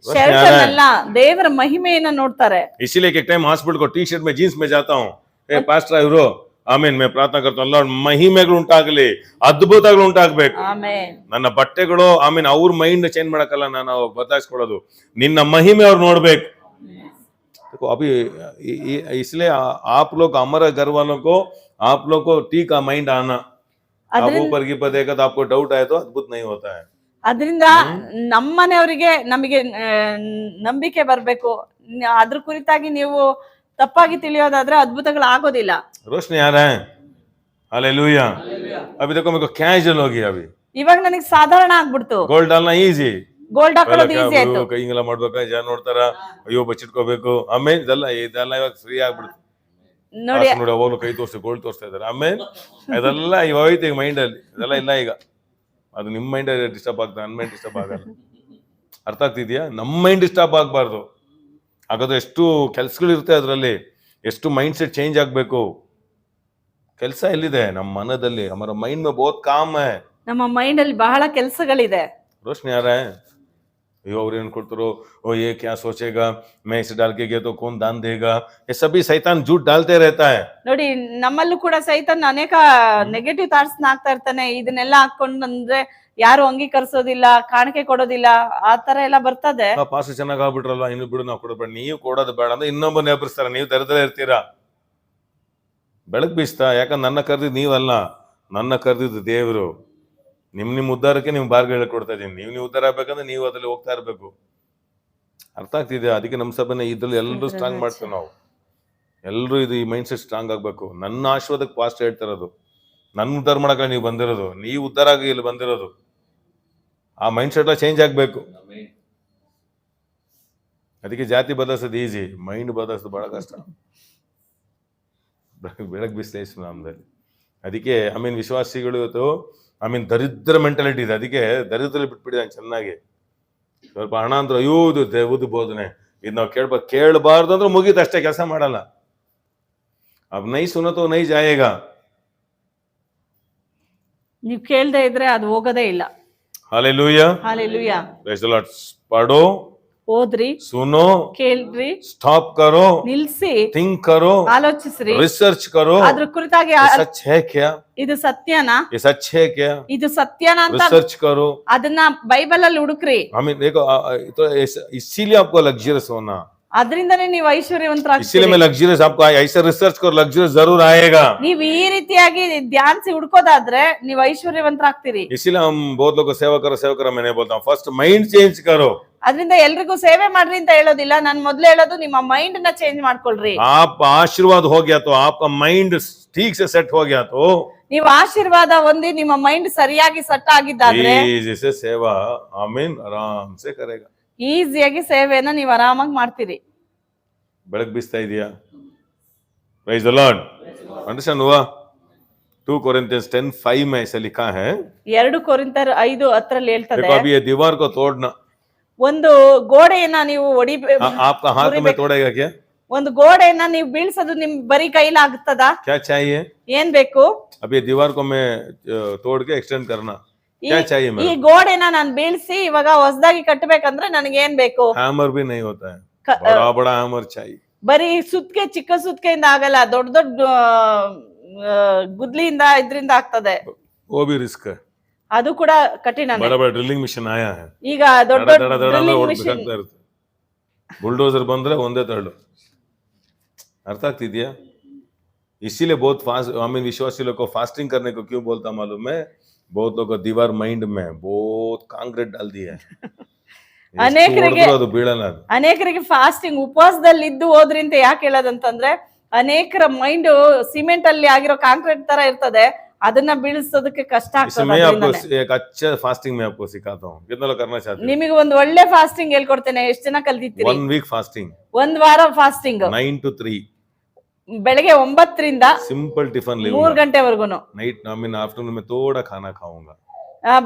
ಶರ್ಟ್ ಅಲ್ಲ, ದೇವರ ಮಹಿಮೆಯನ್ನ ನೋಡ್ತಾರೆ. इसीलिए एक टाइम हॉस्पिटल को टी शर्ट में जींस में जाता हूँ, ए पास्टर ಇವರು ಆಮೇನ್ ಮೇ ಪ್ರಾರ್ಥನಾ करता हूं लॉर्ड ಮಹಿಮೆಗಳು ಉಂಟಾಗಲಿ, ಅದ್ಭುತಗಳು ಉಂಟಾಗಬೇಕು. ಆಮೆನ್. ನನ್ನ ಬಟ್ಟೆಗಳು ಆಮೇನ್ ಅವ್ರ ಮೈಂಡ್ ಚೇಂಜ್ ಮಾಡಕ್ಕಲ್ಲ ನಾನು ಬದಲಾಯಿಸ್ಕೊಳ್ಳೋದು, ನಿನ್ನ ಮಹಿಮೆ ಅವ್ರು ನೋಡ್ಬೇಕು. देखो अभी इसलिए आप लोग अमर घर वालों को आप लोग को ठीक माइंड आना, आप ऊपर की पर देखा तो आपको डाउट आए तो अद्भुत नहीं होता है. ಅದರಿಂದ ನಮ್ಮನೆಯವರಿಗೆ ನಮಗೆ ನಂಬಿಕೆ ಬರ್ಬೇಕು. ಅದ್ರ ಕುರಿತಾಗಿ ನೀವು ತಪ್ಪಾಗಿ ತಿಳಿಯೋದಾದ್ರೆ ಅದ್ಭುತಗಳು ಆಗೋದಿಲ್ಲ. रोशनी आ रहा है, हालेलुया. अभी देखो मेरे को कैजुअल हो गया, अभी ಇವಾಗ ನನಗೆ ಸಾಧಾರಣ ಆಗ್ಬಿಡ್ತು. ಗೋಲ್ಡ್ डालना ಈಸಿ, ಗೋಲ್ಡ್ ಹಾಕೊಳ್ಳೋದು ಈಸಿ ಆಯ್ತು. ಕೈ ಹಿಂಗೆಲ್ಲ ಮಾಡ್ಬೇಕಾ, ಜನ ನೋಡ್ತಾರ, ಅಯ್ಯೋ ಬಚ್ಚಿಟ್ಕೋಬೇಕು. ಆಮೇಲೆ ಇದೆಲ್ಲ ಇವಾಗ ಫ್ರೀ ಆಗ್ಬಿಡ್ತು ನೋಡಿ. ನೋಡಿ ಅವಾಗಲೂ ಕೈ ತೋರಿಸಿ ಗೋಲ್ಡ್ ತೋರಿಸ್ತಾ ಇದಾರೆ. ಆಮೇಲೆ ಇದೆಲ್ಲ ಇವಾಗ ಹೋಯ್ತು ಈಗ ಮೈಂಡ್ ಅಲ್ಲಿ, ಇದೆಲ್ಲ ಇಲ್ಲ ಈಗ. ಅದು ನಿಮ್ಮ ಮೈಂಡ್ ಡಿಸ್ಟರ್ಬ್ ಆಗ್ತದೆ, ನನ್ನ ಮೈಂಡ್ ಡಿಸ್ಟರ್ಬ್ ಆಗಲ್ಲ. ಅರ್ಥ ಆಗ್ತಿದ್ಯಾ? ನಮ್ಮ ಮೈಂಡ್ ಡಿಸ್ಟರ್ಬ್ ಆಗ್ಬಾರ್ದು. ಹಾಗಾದ್ರೆ ಎಷ್ಟು ಕೆಲ್ಸಗಳಿರುತ್ತೆ ಅದರಲ್ಲಿ, ಎಷ್ಟು ಮೈಂಡ್ ಸೆಟ್ ಚೇಂಜ್ ಆಗ್ಬೇಕು. ಕೆಲಸ ಎಲ್ಲಿದೆ? ನಮ್ಮ ಮನದಲ್ಲಿ. ಹಮಾರ ಮೈಂಡ್ ಮೇ ಬಹುತ್ ಕಾಮ್ ಹೈ. ನಮ್ಮ ಮೈಂಡ್ ಅಲ್ಲಿ ಬಹಳ ಕೆಲಸಗಳಿದೆ. रोशनी आ रहा है. अयो और ಏನ್ ಕೊಡ್ತಾರೋ, ओ ये क्या सोचेगा, मैं इसे डाल के गया तो कौन दान देगा, ये सभी शैतान झूठ डालते रहता है. ನೋಡಿ, ನಮ್ಮಲ್ಲೂ ಕೂಡ ಸೈತಾನ್ ಅನೇಕ ನೆಗೆಟಿವ್ ಥಾಟ್ಸ್ ಹಾಕ್ತಾ ಇರ್ತಾನೆ. ಇದನ್ನೆಲ್ಲ ಹಾಕೊಂಡ್ರೆ ಯಾರು ಅಂಗೀಕರಿಸೋದಿಲ್ಲ, ಕಾಣಿಕೆ ಕೊಡೋದಿಲ್ಲ, ಆ ತರ ಎಲ್ಲ ಬರ್ತದೆ. ಪಾಸ್ ಚೆನ್ನಾಗ್ ಆಗ್ಬಿಟ್ರಲ್ವಾ, ಇನ್ನು ಬಿಡು ನಾವು ಕೊಡಬೇಡ, ನೀವು ಕೊಡೋದು ಬೇಡ ಅಂದ್ರೆ ಇನ್ನೊಬ್ಬ ನೆಬ್ಬಿಸ್ತಾರ, ನೀವು ತೆರೆದಲೇ ಇರ್ತೀರಾ. ಬೆಳಕು ಬೀಸ್ತಾ, ಯಾಕಂದ್ರೆ ನನ್ನ ಕರೆದಿದ್ದು ನೀವಲ್ಲ, ನನ್ನ ಕರೆದಿದ್ದು ದೇವರು. ನಿಮ್ ಉದ್ಧಾರಕ್ಕೆ ನಿಮ್ ಬಾರ್ಗ ಹೇಳ್ಕೊಡ್ತಾ ಇದೀನಿ. ನೀವು ಉದ್ಧಾರ ಆಗ್ಬೇಕಂದ್ರೆ ನೀವು ಅದ್ರಲ್ಲಿ ಹೋಗ್ತಾ ಇರ್ಬೇಕು. ಅರ್ಥ ಆಗ್ತಿದೆ? ಅದಕ್ಕೆ ನಮ್ಮ ಸಭೆನ ಇದ್ರಲ್ಲಿ ಎಲ್ಲರೂ ಸ್ಟ್ರಾಂಗ್ ಮಾಡ್ತೀವಿ ನಾವು. ಎಲ್ಲರೂ ಇದು ಈ ಮೈಂಡ್ ಸೆಟ್ ಸ್ಟ್ರಾಂಗ್ ಆಗ್ಬೇಕು. ನನ್ನ ಆಶೀರ್ವಾದಕ್ಕೆ ಪಾಸ್ಟ್ ಹೇಳ್ತಿರೋದು, ನನ್ನ ಉದ್ಧಾರ ಮಾಡಕ್ಕೆ ನೀವು ಬಂದಿರೋದು, ನೀವು ಉದ್ಧಾರ ಆಗಿ ಇಲ್ಲಿ ಬಂದಿರೋದು. ಆ ಮೈಂಡ್ ಸೆಟ್ ಚೇಂಜ್ ಆಗ್ಬೇಕು. ಅದಕ್ಕೆ ಜಾತಿ ಬದಲಿಸೋದು ಈಸಿ, ಮೈಂಡ್ ಬದಲಿಸೋದು ಬಹಳ ಕಷ್ಟ. ಬೆಳಗ್ಗೆ ಬಿಸಿಲು ನಮ್ಮದಲ್ಲಿ. ಅದಕ್ಕೆ ವಿಶ್ವಾಸಿಗಳು ಇವತ್ತು ದರಿದ್ರ ಮೆಂಟಾಲಿಟಿ ಇದೆ. ಅದಕ್ಕೆ ದರಿದ್ರಲ್ಲಿ ಬಿಟ್ಬಿಟ್ಟಿದ್ದಾನೆ ಚೆನ್ನಾಗಿ. ಸ್ವಲ್ಪ ಹಣ ಅಂದ್ರೆ ಅಯ್ಯೋ ಇದು ದೇವದ ಬೋಧನೆ, ಇದು ನಾವು ಕೇಳಬಾರ್ದು ಅಂದ್ರೆ ಮುಗೀತು ಅಷ್ಟೇ, ಕೆಲಸ ಮಾಡಲ್ಲ. ಅಬ್ ನೈ ಸುನತೋ ನೈ ಜಾಯೇಗ. ನೀವು ಕೇಳದೆ ಇದ್ರೆ ಅದು ಹೋಗೋದೇ ಇಲ್ಲ. Hallelujah, hallelujah. Praise the Lord. ಪढ़ो, ಓದ್ರಿ, सुनो, ಕೇಳ್ರಿ, स्टॉप करो, ನಿಲ್ಸಿ, थिंक करो, ಆಲೋಚಿಸ್ರಿ, रिसर्च करो. ಅದ್ರ ಕುರಿತಾಗಿ सच है क्या, ಇದು ಸತ್ಯನಾ, ये सच है क्या, ಇದು ಸತ್ಯನಾ ಅಂತ रिसर्च करो. ಅದನ್ನ ಬೈಬಲ್ ಅಲ್ಲಿ ಹುಡುಕ್ರಿ. देखो तो इसीलिए आपको लग्जरियस होना, ಅದರಿಂದನೇ ನೀವು ಐಶ್ವರ್ಯವಂತರಾಗ್ತೀರಿ. इसीलिए मैं लग्जरियस आपको ऐसा रिसर्च करो, लग्जरियस जरूर आएगा. ನೀವು ಈ ರೀತಿಯಾಗಿ ಧ್ಯಾನಿಸಿ ಹುಡುಕೋದಾದ್ರೆ ನೀವು ಐಶ್ವರ್ಯವಂತರಾಗ್ತೀರಿ. इसीलिए हम बहुत लोगों को सेवा करो मैं नहीं बोलता हूँ, फर्स्ट माइंड चेंज करो. ಅದರಿಂದ ಎಲ್ರಿಗೂ ಸೇವೆ ಮಾಡ್ರಿ ಅಂತ ಹೇಳೋದಿಲ್ಲ, ನಾನು ಮೊದ್ಲು ಹೇಳೋದು ನಿಮ್ಮ ಮೈಂಡ್ ನ ಚೇಂಜ್ ಮಾಡ್ಕೊಳ್ರಿ. आप आशीर्वाद हो गया तो आपका माइंड ठीक से सेट हो गया तो ನೀವು ಆಶೀರ್ವಾದ ಹೊಂದಿ ನಿಮ್ಮ ಮೈಂಡ್ ಸರಿಯಾಗಿ ಸೆಟ್ ಆಗಿದ್ದಾದ್ರೆ जैसे सेवा आमीन आराम से करेगा. ಈಸಿಯಾಗಿ ಸೇವೆಯನ್ನ ನೀವು ಆರಾಮಾಗಿ ಮಾಡ್ತೀರಿ. ಬೆಳಕು ಬೀಸ್ತಾ ಇದೆಯಾ? Price the lord. अंडरस्टैंड हुआ? 2 Corinthians 10:5 में ऐसा लिखा है. 2 ಕೊರಿಂಥರ್ 5:10 ಹೇಳ್ತದೆ, देखो अभी ये दीवार को तोड़ना, ಒಂದು ಗೋಡೆಯನ್ನ ನೀವು आपका हाथ में तोड़ेगा क्या? ಒಂದು ಗೋಡೆಯನ್ನ ನೀವು ಬೀಳ್ಸೋದು ನಿಮ್ ಬರೀ ಕೈಲಾಗ್ತದ? क्या चाहिए? ಏನ್ ಬೇಕು? अब ये दीवार को मैं तोड़ के एक्सटेंड करना, क्या चाहिए? ಈ ಗೋಡೆನ ನಾನು ಬೀಳ್ಸಿ ಇವಾಗ ಹೊಸದಾಗಿ ಕಟ್ಟಬೇಕಂದ್ರೆ ನನಗೆ ಏನ್ ಬೇಕು? हैमर भी नहीं होता है, बड़ा बड़ा हैमर चाहिए. ಬರೀ ಸುತ್ಕೆ, ಚಿಕ್ಕ ಸುತ್ಕೆಯಿಂದ ಆಗಲ್ಲ, ದೊಡ್ಡ ದೊಡ್ಡ ಗುದ್ಲಿಯಿಂದ ಇದ್ರಿಂದ ಆಗ್ತದೆ. वो भी रिस्क है, ಅದು ಕೂಡ ಕಠಿಣನೇ. बड़ा बड़ा ड्रिलिंग मशीन आया है, ಈಗ ದೊಡ್ಡ ಡ್ರಿಲ್ಲಿಂಗ್ ಮಿಷನ್, बुलडोजर ಬಂದ್ರೆ ಒಂದೇ ತಳ್ಳು. अर्थ ಆಗ್ತಿದ್ಯಾ? इसीलिए बहुत फास्ट विश्वासी लोग को फास्टिंग करने को क्यों बोलता मालूम है? बहुत लोग दीवार माइंड में बहुत कांक्रीट डाल दिया है. ಅನೇಕರಿಗೆ ಫಾಸ್ಟಿಂಗ್ ಉಪವಾಸದಲ್ಲಿ ಇದ್ದು ಹೋದ್ರಿ ಅಂತ ಯಾಕೆ ಹೇಳೋದಂತಂದ್ರೆ, ಅನೇಕರ ಮೈಂಡ್ ಸಿಮೆಂಟ್ ಅಲ್ಲಿ ಆಗಿರೋ ಕಾಂಕ್ರೀಟ್ ತರ ಇರ್ತದೆ, ಅದನ್ನ ಬೀಳಿಸೋದಕ್ಕೆ ಕಷ್ಟ ಆಗ್ತದೆ. ನಿಮಗೆ ಒಂದು ಒಳ್ಳೆ ಫಾಸ್ಟಿಂಗ್ ಹೇಳ್ಕೊಡ್ತೇನೆ. ಎಷ್ಟು ಜನ ಕಲ್ತಿದ್ದೀರಿ? 1 week ಫಾಸ್ಟಿಂಗ್, 1 ವಾರ ಫಾಸ್ಟಿಂಗ್, 9 to 3, ಬೆಳಗ್ಗೆ 9ರಿಂದ सिंपल टिफिन 3 ಗಂಟೆವರೆಗೂ. नाइट आफ्टरनून में थोड़ा खाना खाऊंगा.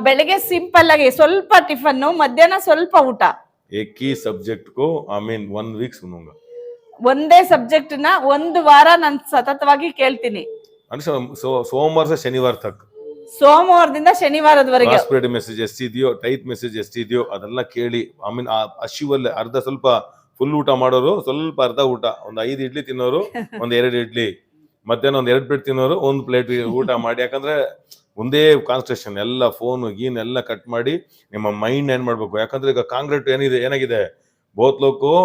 ಬೆಳಗ್ಗೆ ಸಿಂಪಲ್ ಆಗಿ ಸ್ವಲ್ಪ ಟಿಫನ್, ಮಧ್ಯಾಹ್ನ ಸ್ವಲ್ಪ ಊಟ. एक ही सब्जेक्ट को 1 week सुनूंगा. ಒಂದೇ ಸಬ್ಜೆಕ್ಟ್ ನ 1 ವಾರ ನಾನು ಸತತವಾಗಿ ಕೇಳ್ತೀನಿ. ಸೋಮವಾರ से ಶನಿವಾರ तक, ಸೋಮವಾರದಿಂದ ಶನಿವಾರದವರೆಗೆ ಪ್ರಾಸ್ಪರಿಟಿ ಮೆಸೇಜ್ ಎಷ್ಟಿದೆಯೋ, ಟೈತ್ ಮೆಸೇಜ್ ಎಷ್ಟಿದೆಯೋ ಅದೆಲ್ಲ ಕೇಳಿ. ಹಸಿವಲ್ಲಿ ಅರ್ಧ ಸ್ವಲ್ಪ ಫುಲ್ ಊಟ ಮಾಡೋರು, ಸ್ವಲ್ಪ ಅರ್ಧ ಊಟ, 1 5 ಇಡ್ಲಿ ತಿನ್ನೋರು 1 2 ಇಡ್ಲಿ, ಮಧ್ಯಾಹ್ನ ಒಂದ್ 2 ಪ್ಲೇಟ್ ತಿನ್ನೋರು 1 ಪ್ಲೇಟ್ ಊಟ ಮಾಡಿ. ಯಾಕಂದ್ರೆ ಒಂದೇ ಕಾನ್ಸಂಟ್ರೇಷನ್, ಎಲ್ಲ ಫೋನ್ ಗೀನ್ ಎಲ್ಲ ಕಟ್ ಮಾಡಿ ನಿಮ್ಮ ಮೈಂಡ್ ಏನ್ ಮಾಡ್ಬೇಕು. ಯಾಕಂದ್ರೆ ಈಗ ಕಾಂಕ್ರೀಟ್ ಏನಾಗಿದೆ, ಬಹುತ್ ಲೋಗೋ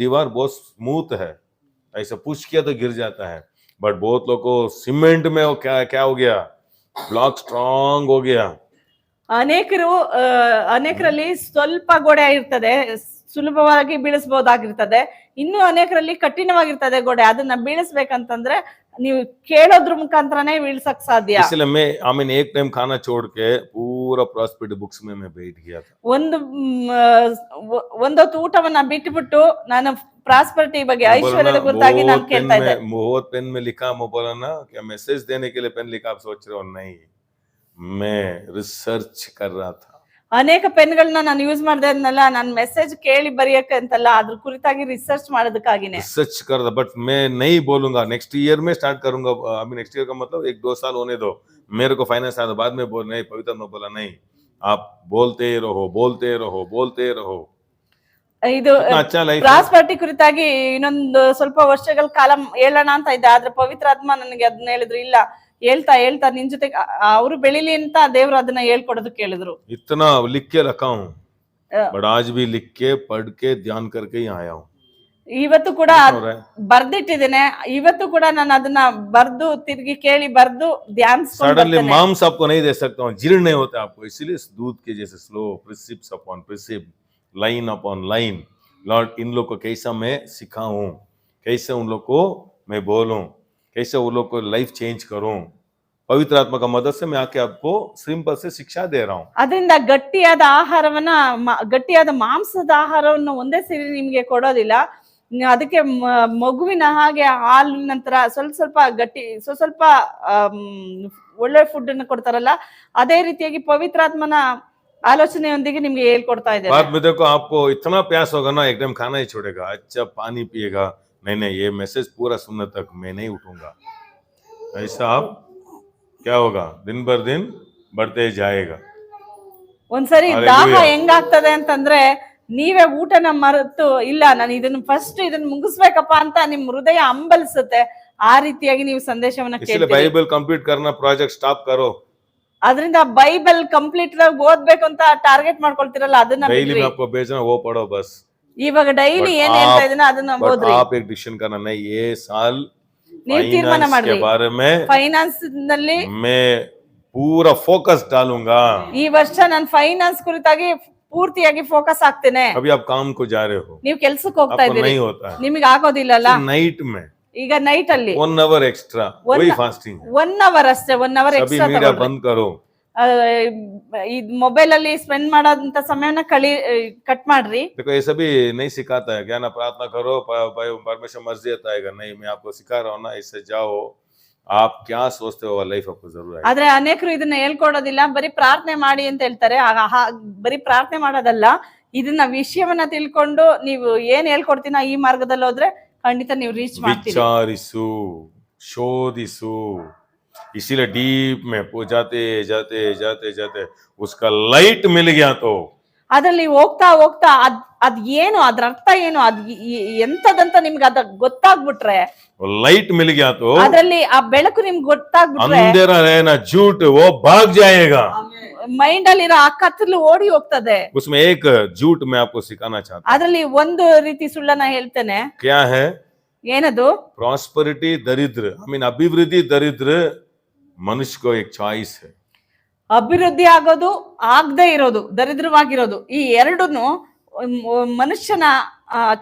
दीवार बहुत स्मूथ है, ऐसा पुश किया तो गिर जाता है, बट बहुत लोग को सीमेंट में वो क्या हो गया, ब्लॉक स्ट्रांग हो गया. ಅನೇಕರಲ್ಲಿ ಸ್ವಲ್ಪ ಗೋಡೆ ಇರ್ತದೆ, ಸುಲಭವಾಗಿ ಬೀಳಿಸಬಹುದಾಗಿರ್ತದೆ. ಇನ್ನು ಅನೇಕರಲ್ಲಿ ಕಠಿಣವಾಗಿರ್ತದೆ ಗೋಡೆ. ಅದನ್ನ ಬೀಳಿಸ್ಬೇಕಂತಂದ್ರೆ ನೀವು ಕೇಳೋದ್ರ ಮುಖಾಂತರನೇ ಬೀಳ್ಸಕ್ ಸಾಧ್ಯ. इसलिए मैं एक टाइम खाना छोड़ के पूरा प्रॉस्पेरिटी बुक्स में मैं बैठ गया था. ಒಂದೊತ್ತು ಊಟವನ್ನ ಬಿಟ್ಟುಬಿಟ್ಟು ನಾನು ಪ್ರಾಸ್ಪರಿಟಿ ಬಗ್ಗೆ, ಐಶ್ವರ್ಯದ ಕುರಿತಾಗಿ ನಾನು ಕೇಳ್ತಾ ಇದ್ದೆ. बहुत पेन में लिखा, मैं बोला ना क्या मैसेज देने के लिए पेन लिखा, आप सोच रहे हो? नहीं, मैं रिसर्च कर रहा था. ಅನೇಕ ಪೆನ್ಗಳನ್ನ ನಾನು ಯೂಸ್ ಮಾಡ್ದೆ ಅನ್ನಲ್ಲ, ನಾನು ಮೆಸೇಜ್ ಕೇಳಿ ಬರೆಯಕ್ಕೆ ಅಂತಲ್ಲ, ಅದ್ರ ಕುರಿತಾಗಿ ರಿಸರ್ಚ್ ಮಾಡೋದಕ್ಕಾಗಿನೇ रिसर्च कर रहा. बट मैं नहीं बोलूंगा नेक्स्ट ईयर में स्टार्ट करूंगा. अभी नेक्स्ट ईयर का मतलब 1-2 साल होने दो, मेरे को फाइनेंस आया बाद में बोल. नहीं, पवित्र ने बोला नहीं, आप बोलते रहो, बोलते रहो, बोलते रहो. ಇದು अच्छा लाइफ. ಪ್ರಾಸ್ಪರಿಟಿ ಕುರಿತಾಗಿ ಇನ್ನೊಂದು ಸ್ವಲ್ಪ ವರ್ಷಗಳ ಕಾಲ ಹೇಳೋಣ ಅಂತ ಇದ್ದೆ. ಆದ್ರೆ ಪವಿತ್ರಾತ್ಮ ನನಗೆ ಅದನ್ನ ಹೇಳಿದ್ರು, ಇಲ್ಲ ಹೇಳ್ತಾ ನಿನ್ ಜೊತೆ ಅವರು ಬೆಳಿಲಿ ಅಂತ ದೇವ್ರು ಅದನ್ನ ಹೇಳ್ಕೊಡೋದಕ್ಕೆ ಹೇಳಿದ್ರು. इतना लिख के रखा हूँ, बट आज भी लिख के पढ़ के ध्यान करके ही आया हूँ. ಇವತ್ತು ಕೂಡ ಬರ್ದಿಟ್ಟಿದ್ದೇನೆ. ಇವತ್ತು ಕೂಡ ನಾನು ಅದನ್ನ ಬರ್ದು ತಿರ್ಗಿ ಕೇಳಿ ಬರ್ದು सडनली मांस आपको नहीं दे सकता हूँ, जीर्ण नहीं होता आपको. इसीलिए दूध के जैसे slow, precepts upon precepts, line upon line. Lord, इन लोग को कैसा मैं सिखाऊं, कैसे उन लोग को मैं बोलूं, कैसे उन लोग को लाइफ चेंज करूं. पवित्र आत्मा का मदद से मैं आके आपको सिंपल से शिक्षा दे रहा हूं. ಅದರಿಂದ ಗಟ್ಟಿಯಾದ ಮಾಂಸದ ಆಹಾರವನ್ನು ಒಂದೇ ಸೇರಿ ನಿಮ್ಗೆ ಕೊಡೋದಿಲ್ಲ. ಅದಕ್ಕೆ ಮಗುವಿನ ಹಾಗೆ ಹಾಲು ನಂತರ ಸ್ವಲ್ಪ ಗಟ್ಟಿ ಸ್ವಲ್ಪ ಒಳ್ಳೆ ಫುಡ್ ಅನ್ನು ಕೊಡ್ತಾರಲ್ಲ, ಅದೇ ರೀತಿಯಾಗಿ ಪವಿತ್ರಾತ್ಮನ ಆಲೋಚನೆಯೊಂದಿಗೆ ನಿಮ್ಗೆ ಹೇಳ್ಕೊಡ್ತಾ ಇದ್ದಾರೆ. बाद में देखो आपको इतना प्यास होगा ना, एकदम खाना ही छोड़ेगा, अच्छा पानी पिएगा. नहीं, ये मैसेज पूरा सुनने तक मैं नहीं उठूंगा. ऐसा आप क्या होगा, दिन भर दिन बढ़ते जाएगा. ಒಂದ್ಸರಿ ದಾಹ ಹೆಂಗಾಗ್ತದೆ ಅಂತಂದ್ರೆ, ನೀವೇ ಊಟನ ಮರೆತು ಇಲ್ಲ ನಾನು ಇದನ್ನ ಮುಗಿಸ್ಬೇಕಪ್ಪ ಅಂತ ನಿಮ್ ಹೃದಯ ಹಂಬಲಿಸುತ್ತೆ. ಆ ರೀತಿಯಾಗಿ ನೀವು ಸಂದೇಶವನ್ನ ಕೇಳ್ತೀರಿ. बाइबल कंप्लीट करना प्रोजेक्ट स्टॉप करो. ಅದರಿಂದ ಬೈಬಲ್ ಕಂಪ್ಲೀಟ್ ಓದ್ಬೇಕು ಅಂತ ಟಾರ್ಗೆಟ್ ಮಾಡ್ಕೊಳ್ತಿರಲ್ಲ, ಅದನ್ನ डेली में आपको भेजना, वो पढ़ो बस. ಇವಾಗ ಡೈಲಿ ಏನ್ ಹೇಳ್ತಾ ಇದೀನ ಅದನ್ನ ಓದ್ರಿ. आप एक डिसीजन करना, नहीं ये साल ನೀವು ತೀರ್ಮಾನ ಮಾಡ್ರಿ, के बारे में ಫೈನಾನ್ಸ್ ನಲ್ಲಿ मैं पूरा फोकस डालूंगा. ಈ ವರ್ಷ ನಾನು ಫೈನಾನ್ಸ್ ಕುರಿತಾಗಿ ಪೂರ್ತಿಯಾಗಿ ಫೋಕಸ್ ಆಗ್ತೇನೆ. अभी आप काम को जा रहे हो, ನೀವು ಕೆಲ್ಸಕ್ಕೆ ಹೋಗ್ತಾ आपको ಇದ್ದೀರಿ, नहीं होता है. ನಿಮಗೆ ಆಗೋದಿಲ್ಲಲ್ಲ. नाइट में ಈಗ ನೈಟ್ ಅಲ್ಲಿ 1 hour एक्स्ट्रा, वही फास्टिंग. 1 hour ಅಷ್ಟೇ, 1 hour सभी ಎಕ್ಸ್ಟ್ರಾ मीडिया बंद करो. ಈ ಮೊಬೈಲ್ ಅಲ್ಲಿ ಸ್ಪೆಂಡ್ ಮಾಡೋಂತ ಸಮಯವನ್ನ ಕಟ್ ಮಾಡ್ರಿ. देखो ये सभी नहीं सिखाता है क्या ना, प्रार्थना करो परमेश्वर मर्जी आता है. नहीं, मैं आपको सिखा रहा हूँ ना, इससे जाओ. आप क्या सोचते हो, लाइफ आपको जरूर है. ಆದ್ರೆ ಅನೇಕರು ಇದನ್ನ ಹೇಳ್ಕೊಡೋದಿಲ್ಲ, ಬರೀ ಪ್ರಾರ್ಥನೆ ಮಾಡಿ ಅಂತ ಹೇಳ್ತಾರೆ. ಬರೀ ಪ್ರಾರ್ಥನೆ ಮಾಡೋದಲ್ಲ, ಇದನ್ನ ವಿಷಯವನ್ನ ತಿಳ್ಕೊಂಡು ನೀವು ಏನ್ ಹೇಳ್ಕೊಡ್ತೀನ ಈ ಮಾರ್ಗದಲ್ಲಿ ಹೋದ್ರೆ ಖಂಡಿತ ನೀವು ರೀಚ್ ಮಾಡ್ತೀರಿ. विचारिसु, शोधिसु. इसीलिए डीप में जाते जाते जाते जाते उसका लाइट मिल गया तो ಅದ್ರಲ್ಲಿ ಹೋಗ್ತಾ ಹೋಗ್ತಾ ಅದ್ ಏನು, ಅದ್ರ ಅರ್ಥ ಏನು, ಅದ್ ಎಂತದಂತ ನಿಮ್ಗೆ ಅದ ಗೊತ್ತಾಗ್ಬಿಟ್ರೆ, लाइट मिल गया तो ಅದ್ರಲ್ಲಿ ಆ ಬೆಳಕು ನಿಮ್ಗೆ ಗೊತ್ತಾಗ್ಬಿಟ್ರೆ अंधेरा रहना झूठ वो भाग जाएगा. ಮೈಂಡ್ ಅಲ್ಲಿರೋ ಆ ಕತ್ತಲು ಓಡಿ ಹೋಗ್ತದೆ. उसमें एक झूठ मैं आपको सिखाना चाहता हूँ. ಅದ್ರಲ್ಲಿ ಒಂದು ರೀತಿ ಸುಳ್ಳನ್ನ ಹೇಳ್ತೇನೆ. क्या है? ಏನದು? प्रॉस्पेरिटी दरिद्र, अभिवृद्धि दरिद्र मनुष्य को एक चॉइस है. ಅಭಿವೃದ್ಧಿ ಆಗೋದು, ಆಗದೆ ಇರೋದು, ದರಿದ್ರವಾಗಿರೋದು, ಈ ಎರಡನ್ನು ಮನುಷ್ಯನ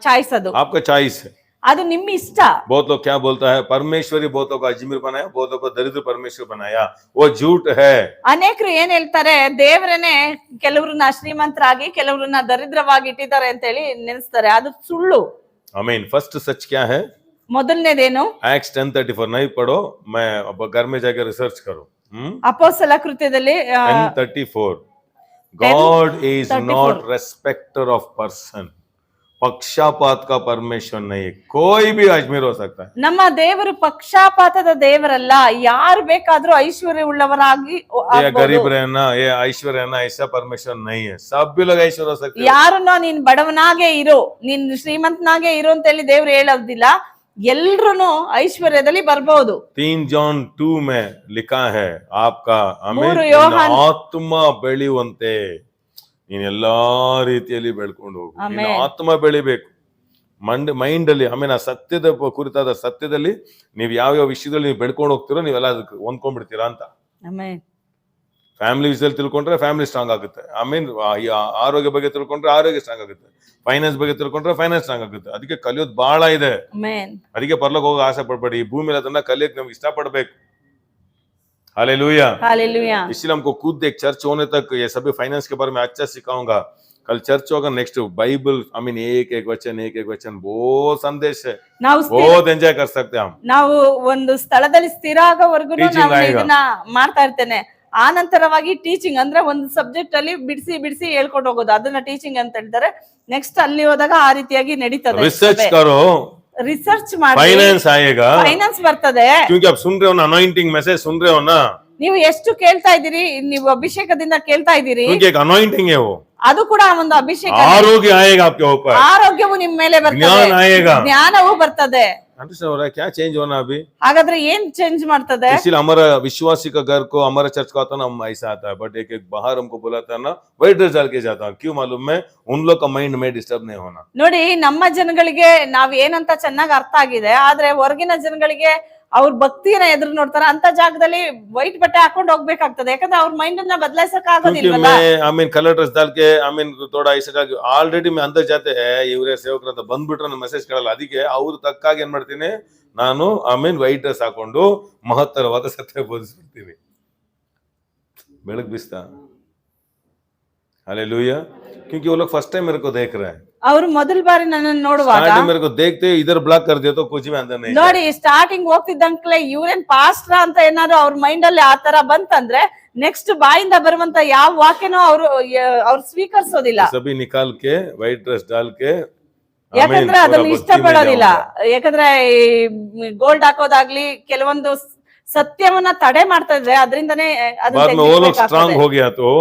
ಚಾಯ್ಸ್. ಅದು आपका चॉइस है, ಅದು ನಿಮ್ಮ ಇಷ್ಟ. बहुत लोग क्या बोलता है, परमेश्वरी बहुतों को अजमीर बनाया, बहुतों को दरिद्र परमेश्वर बनाया. वो झूठ है. ಅನೇಕರು ಏನ್ ಹೇಳ್ತಾರೆ, ದೇವರನ್ನೇ ಕೆಲವ್ರನ್ನ ಶ್ರೀಮಂತರಾಗಿ ಕೆಲವ್ರನ್ನ ದರಿದ್ರವಾಗಿ ಇಟ್ಟಿದ್ದಾರೆ ಅಂತ ಹೇಳಿ ನೆನೆಸ್ತಾರೆ. ಅದು ಸುಳ್ಳು. आमीन. फर्स्ट सच क्या है? ಮೊದಲನೇದೇನು? Acts 10:34 नहीं पढ़ो, मैं घर में जाकर रिसर्च करो. ಅಪೊಸ್ತಲ ಕೃತ್ಯದಲ್ಲಿ 10:34 God is not respecter of person. पक्षपात का परमेश्वर नहीं है, कोई भी अजमेर हो सकता है. ನಮ್ಮ ದೇವರು ಪಕ್ಷಪಾತದ ದೇವರಲ್ಲ, ಯಾರು ಬೇಕಾದ್ರೂ ಐಶ್ವರ್ಯ ಉಳ್ಳವರಾಗಿ ये गरीब रहना, ये ऐश्वर्य रहना, ऐसा परमेश्वर नहीं है. सब भी लोग ऐश्वर्य हो सकते हैं. ಯಾರನ್ನ ನೀನ್ ಬಡವನಾಗೆ ಇರೋ, ನೀನ್ ಶ್ರೀಮಂತನಾಗೆ ಇರೋ ಅಂತ ಹೇಳಿ ದೇವ್ರು ಹೇಳೋದಿಲ್ಲ. ಎಲ್ರು ಐಶ್ವರ್ಯದಲ್ಲಿ ಬರ್ಬಹುದು. 3 John 2 में लिखा है आपका ಮೂರು ಆಮೇಲೆ ಯೋಹಾನ್ ಆತ್ಮ ಬೆಳೆಯುವಂತೆ ನೀನ್ ಎಲ್ಲಾ ರೀತಿಯಲ್ಲಿ ಬೆಳ್ಕೊಂಡು ಹೋಗು. ನಿನ್ನ ಆಮೆನ್. ಆತ್ಮ ಬೆಳಿಬೇಕು. ಮೈಂಡ್ ಅಲ್ಲಿ ಆಮೇಲೆ ಆ ಸತ್ಯದ ಕುರಿತಾದ ಸತ್ಯದಲ್ಲಿ ನೀವು ಯಾವ್ಯಾವ ವಿಷಯದಲ್ಲಿ ನೀವು ಬೆಳ್ಕೊಂಡು ಹೋಗ್ತಿರೋ ನೀವೆಲ್ಲ ಅದಕ್ಕೆ ಹೊಂದ್ಕೊಂಡ್ಬಿಡ್ತೀರಾ ಅಂತ. ಆಮೆನ್. ಫ್ಯಾಮಿಲಿ ವಿಷಯದಲ್ಲಿ ತಿಳ್ಕೊಂಡ್ರೆ ಫ್ಯಾಮಿಲಿ ಸ್ಟ್ರಾಂಗ್ ಆಗುತ್ತೆ. ಆಮೇಲೆ ಆರೋಗ್ಯ ಬಗ್ಗೆ ತಿಳ್ಕೊಂಡ್ರೆ ಆರೋಗ್ಯ ಸ್ಟ್ರಾಂಗ್ ಆಗುತ್ತೆ. ಫೈನಾನ್ಸ್ ಬಗ್ಗೆ ತಿಳ್ಕೊಂಡ್ರೆ ಫೈನಾನ್ಸ್ ಸ್ಟ್ರಾಂಗ್ ಆಗುತ್ತೆ. ಅದಕ್ಕೆ ಕಲಿಯೋದು ಬಹಳ ಇದೆ. ಆಮೆನ್. ಅದಕ್ಕೆ ಪರಲೋಕ ಹೋಗೋ ಆಸೆ ಪಡ್ಬೇಡಿ. ಈ ಭೂಮಿ ಮೇಲೆ ಅದನ್ನ ಕಲಿಯಕ್ಕೆ ನಮ್ಗೆ ಇಷ್ಟಪಡ್ಬೇಕು. हालेलुया। हालेलुया। इसलिए हमको खुद एक चर्च होने तक ये सभी फाइनेंस के बारे में अच्छा सिखाऊंगा। कल चर्च होगा, नेक्स्ट बाइबल आई मीन एक एक वचन बहुत संदेश है, बहुत एंजॉय कर सकते हैं हम। ನಾವು ಒಂದು ಸ್ಥಳದಲ್ಲಿ ಸ್ಥಿರ ಆಗೋವರೆಗೂ ನಾನು ಇದನ್ನ ಮಾಡ್ತಾ ಇರ್ತೇನೆ. ಆ ನಂತರವಾಗಿ ಟೀಚಿಂಗ್ ಅಂದ್ರೆ ಒಂದು ಸಬ್ಜೆಕ್ಟ್ ಅಲ್ಲಿ ಬಿಡಿಸಿ ಹೇಳ್ಕೊಂಡು ಹೋಗೋದು, ಅದನ್ನ ಟೀಚಿಂಗ್ ಅಂತ ಹೇಳ್ತಾರೆ. ನೆಕ್ಸ್ಟ್ ಅಲ್ಲಿ ಹೋದಾಗ ಆ ರೀತಿಯಾಗಿ ನಡೀತದೆ. रिसर्च करो, रिसर्च ಮಾಡಿ, फाइनेंस आएगा, ಫೈನಾನ್ಸ್ ಬರ್ತದೆ. क्योंकि आप सुन रहे हो ना, अनॉइंटिंग मैसेज सुन रहे हो ना, ನೀವು ಎಷ್ಟು ಕೇಳ್ತಾ ಇದ್ದೀರಿ, ನೀವು ಅಭಿಷೇಕದಿಂದ ಕೇಳ್ತಾ ಇದ್ದೀರಿ, क्योंकि एक अनॉइंटिंग है वो। ಅದು ಕೂಡ ಒಂದು ಅಭಿಷೇಕ. आरोग्य आएगा आपके ऊपर, ಆರೋಗ್ಯವು ನಿಮ್ಮ ಮೇಲೆ ಬರ್ತದೆ, ज्ञान आएगा, ಜ್ಞಾನವೂ ಬರ್ತದೆ. अंडरस्टैंड हो रहा है क्या चेंज होना अभी? ಹಾಗಾದ್ರೆ ಏನ್ ಚೇಂಜ್ ಮಾಡ್ತದೆ? इसलिए हमारा विश्वासी का घर को हमारा चर्च का आता ना, हम ऐसा आता है, बट एक एक बाहर हमको बुलाता है ना, वाइट ड्रेस डाल के जाता हूँ। क्यों मालूम है? उन लोग का माइंड में डिस्टर्ब नहीं होना। ನೋಡಿ, ನಮ್ಮ ಜನಗಳಿಗೆ ನಾವ್ ಏನಂತ ಚೆನ್ನಾಗಿ ಅರ್ಥ ಆಗಿದೆ, ಆದ್ರೆ ಹೊರಗಿನ ಜನಗಳಿಗೆ ಅವ್ರ ಭಕ್ತಿನ ಎದುರು ನೋಡ್ತಾರ ಅಂತ ಜಾಗದಲ್ಲಿ ವೈಟ್ ಬಟ್ಟೆ ಹಾಕೊಂಡು ಹೋಗ್ಬೇಕಾಗ್ತದೆ. ಯಾಕಂದ್ರೆ ಅವ್ರ ಮೈಂಡ್ ಅನ್ನ ಬದಲಾಯಿಸಕ್ ಆಗೋದಿಲ್ವಲ್ಲ. कलर ड्रेस डाल के थोड़ा ऐसा ಆಲ್ರೆಡಿ अंदर जाते ಇವರೇ ಸೇವಕರು ಅಂತ ಬಂದ್ಬಿಟ್ರೆ ನನ್ನ ಮೆಸೇಜ್ ಕೇಳಲ್ಲ. ಅದಕ್ಕೆ ಅವ್ರ ತಕ್ಕಾಗಿ ಏನ್ ಮಾಡ್ತೀನಿ ನಾನು ವೈಟ್ ಡ್ರೆಸ್ ಹಾಕೊಂಡು ಮಹತ್ತರವಾದ ಸತ್ಯ ಬೋಧಿಸ್ಬಿಡ್ತೀನಿ. ಬೆಳಗ್ ಬಿಸ್ತಾ हालेलुया। क्योंकि वो लोग फर्स्ट टाइम मेरे को देख रहे हैं, ಅವ್ರು ಮೊದಲ ಬಾರಿ ನನ್ನನ್ನು ನೋಡುವಾಗ स्टार्टिंग मेरे को देखते इधर ब्लॉक कर दिया तो कुछ भी अंदर नहीं। ನೋಡಿ, ಸ್ಟಾರ್ಟಿಂಗ್ ಹೋಗ್ತಿದ್ದಂಕ್ಲೆ ಇವ್ರೇನ್ ಪಾಸ್ಟ್ರಾ ಅಂತ ಏನಾದ್ರು ಅವ್ರ ಮೈಂಡ್ ಅಲ್ಲಿ ಆತರ ಬಂತಂದ್ರೆ ನೆಕ್ಸ್ಟ್ ಬಾಯಿಂದ ಬರುವಂತ ಯಾವ ವಾಕ್ಯನೂ ಅವ್ರು ಸ್ವೀಕರಿಸೋದಿಲ್ಲ. सभी निकाल के व्हाइट ड्रेस डाल के, ಯಾಕಂದ್ರೆ ಅದನ್ನ ಇಷ್ಟಪಡೋದಿಲ್ಲ. ಯಾಕಂದ್ರೆ ಗೋಲ್ಡ್ ಹಾಕೋದಾಗ್ಲಿ ಕೆಲವೊಂದು ಸತ್ಯವನ್ನ ತಡೆ ಮಾಡ್ತಾ ಇದ್ರೆ ಅದರಿಂದನೇ ಸ್ಟ್ರಾಂಗ್ ಹೋಗಿ ಆತು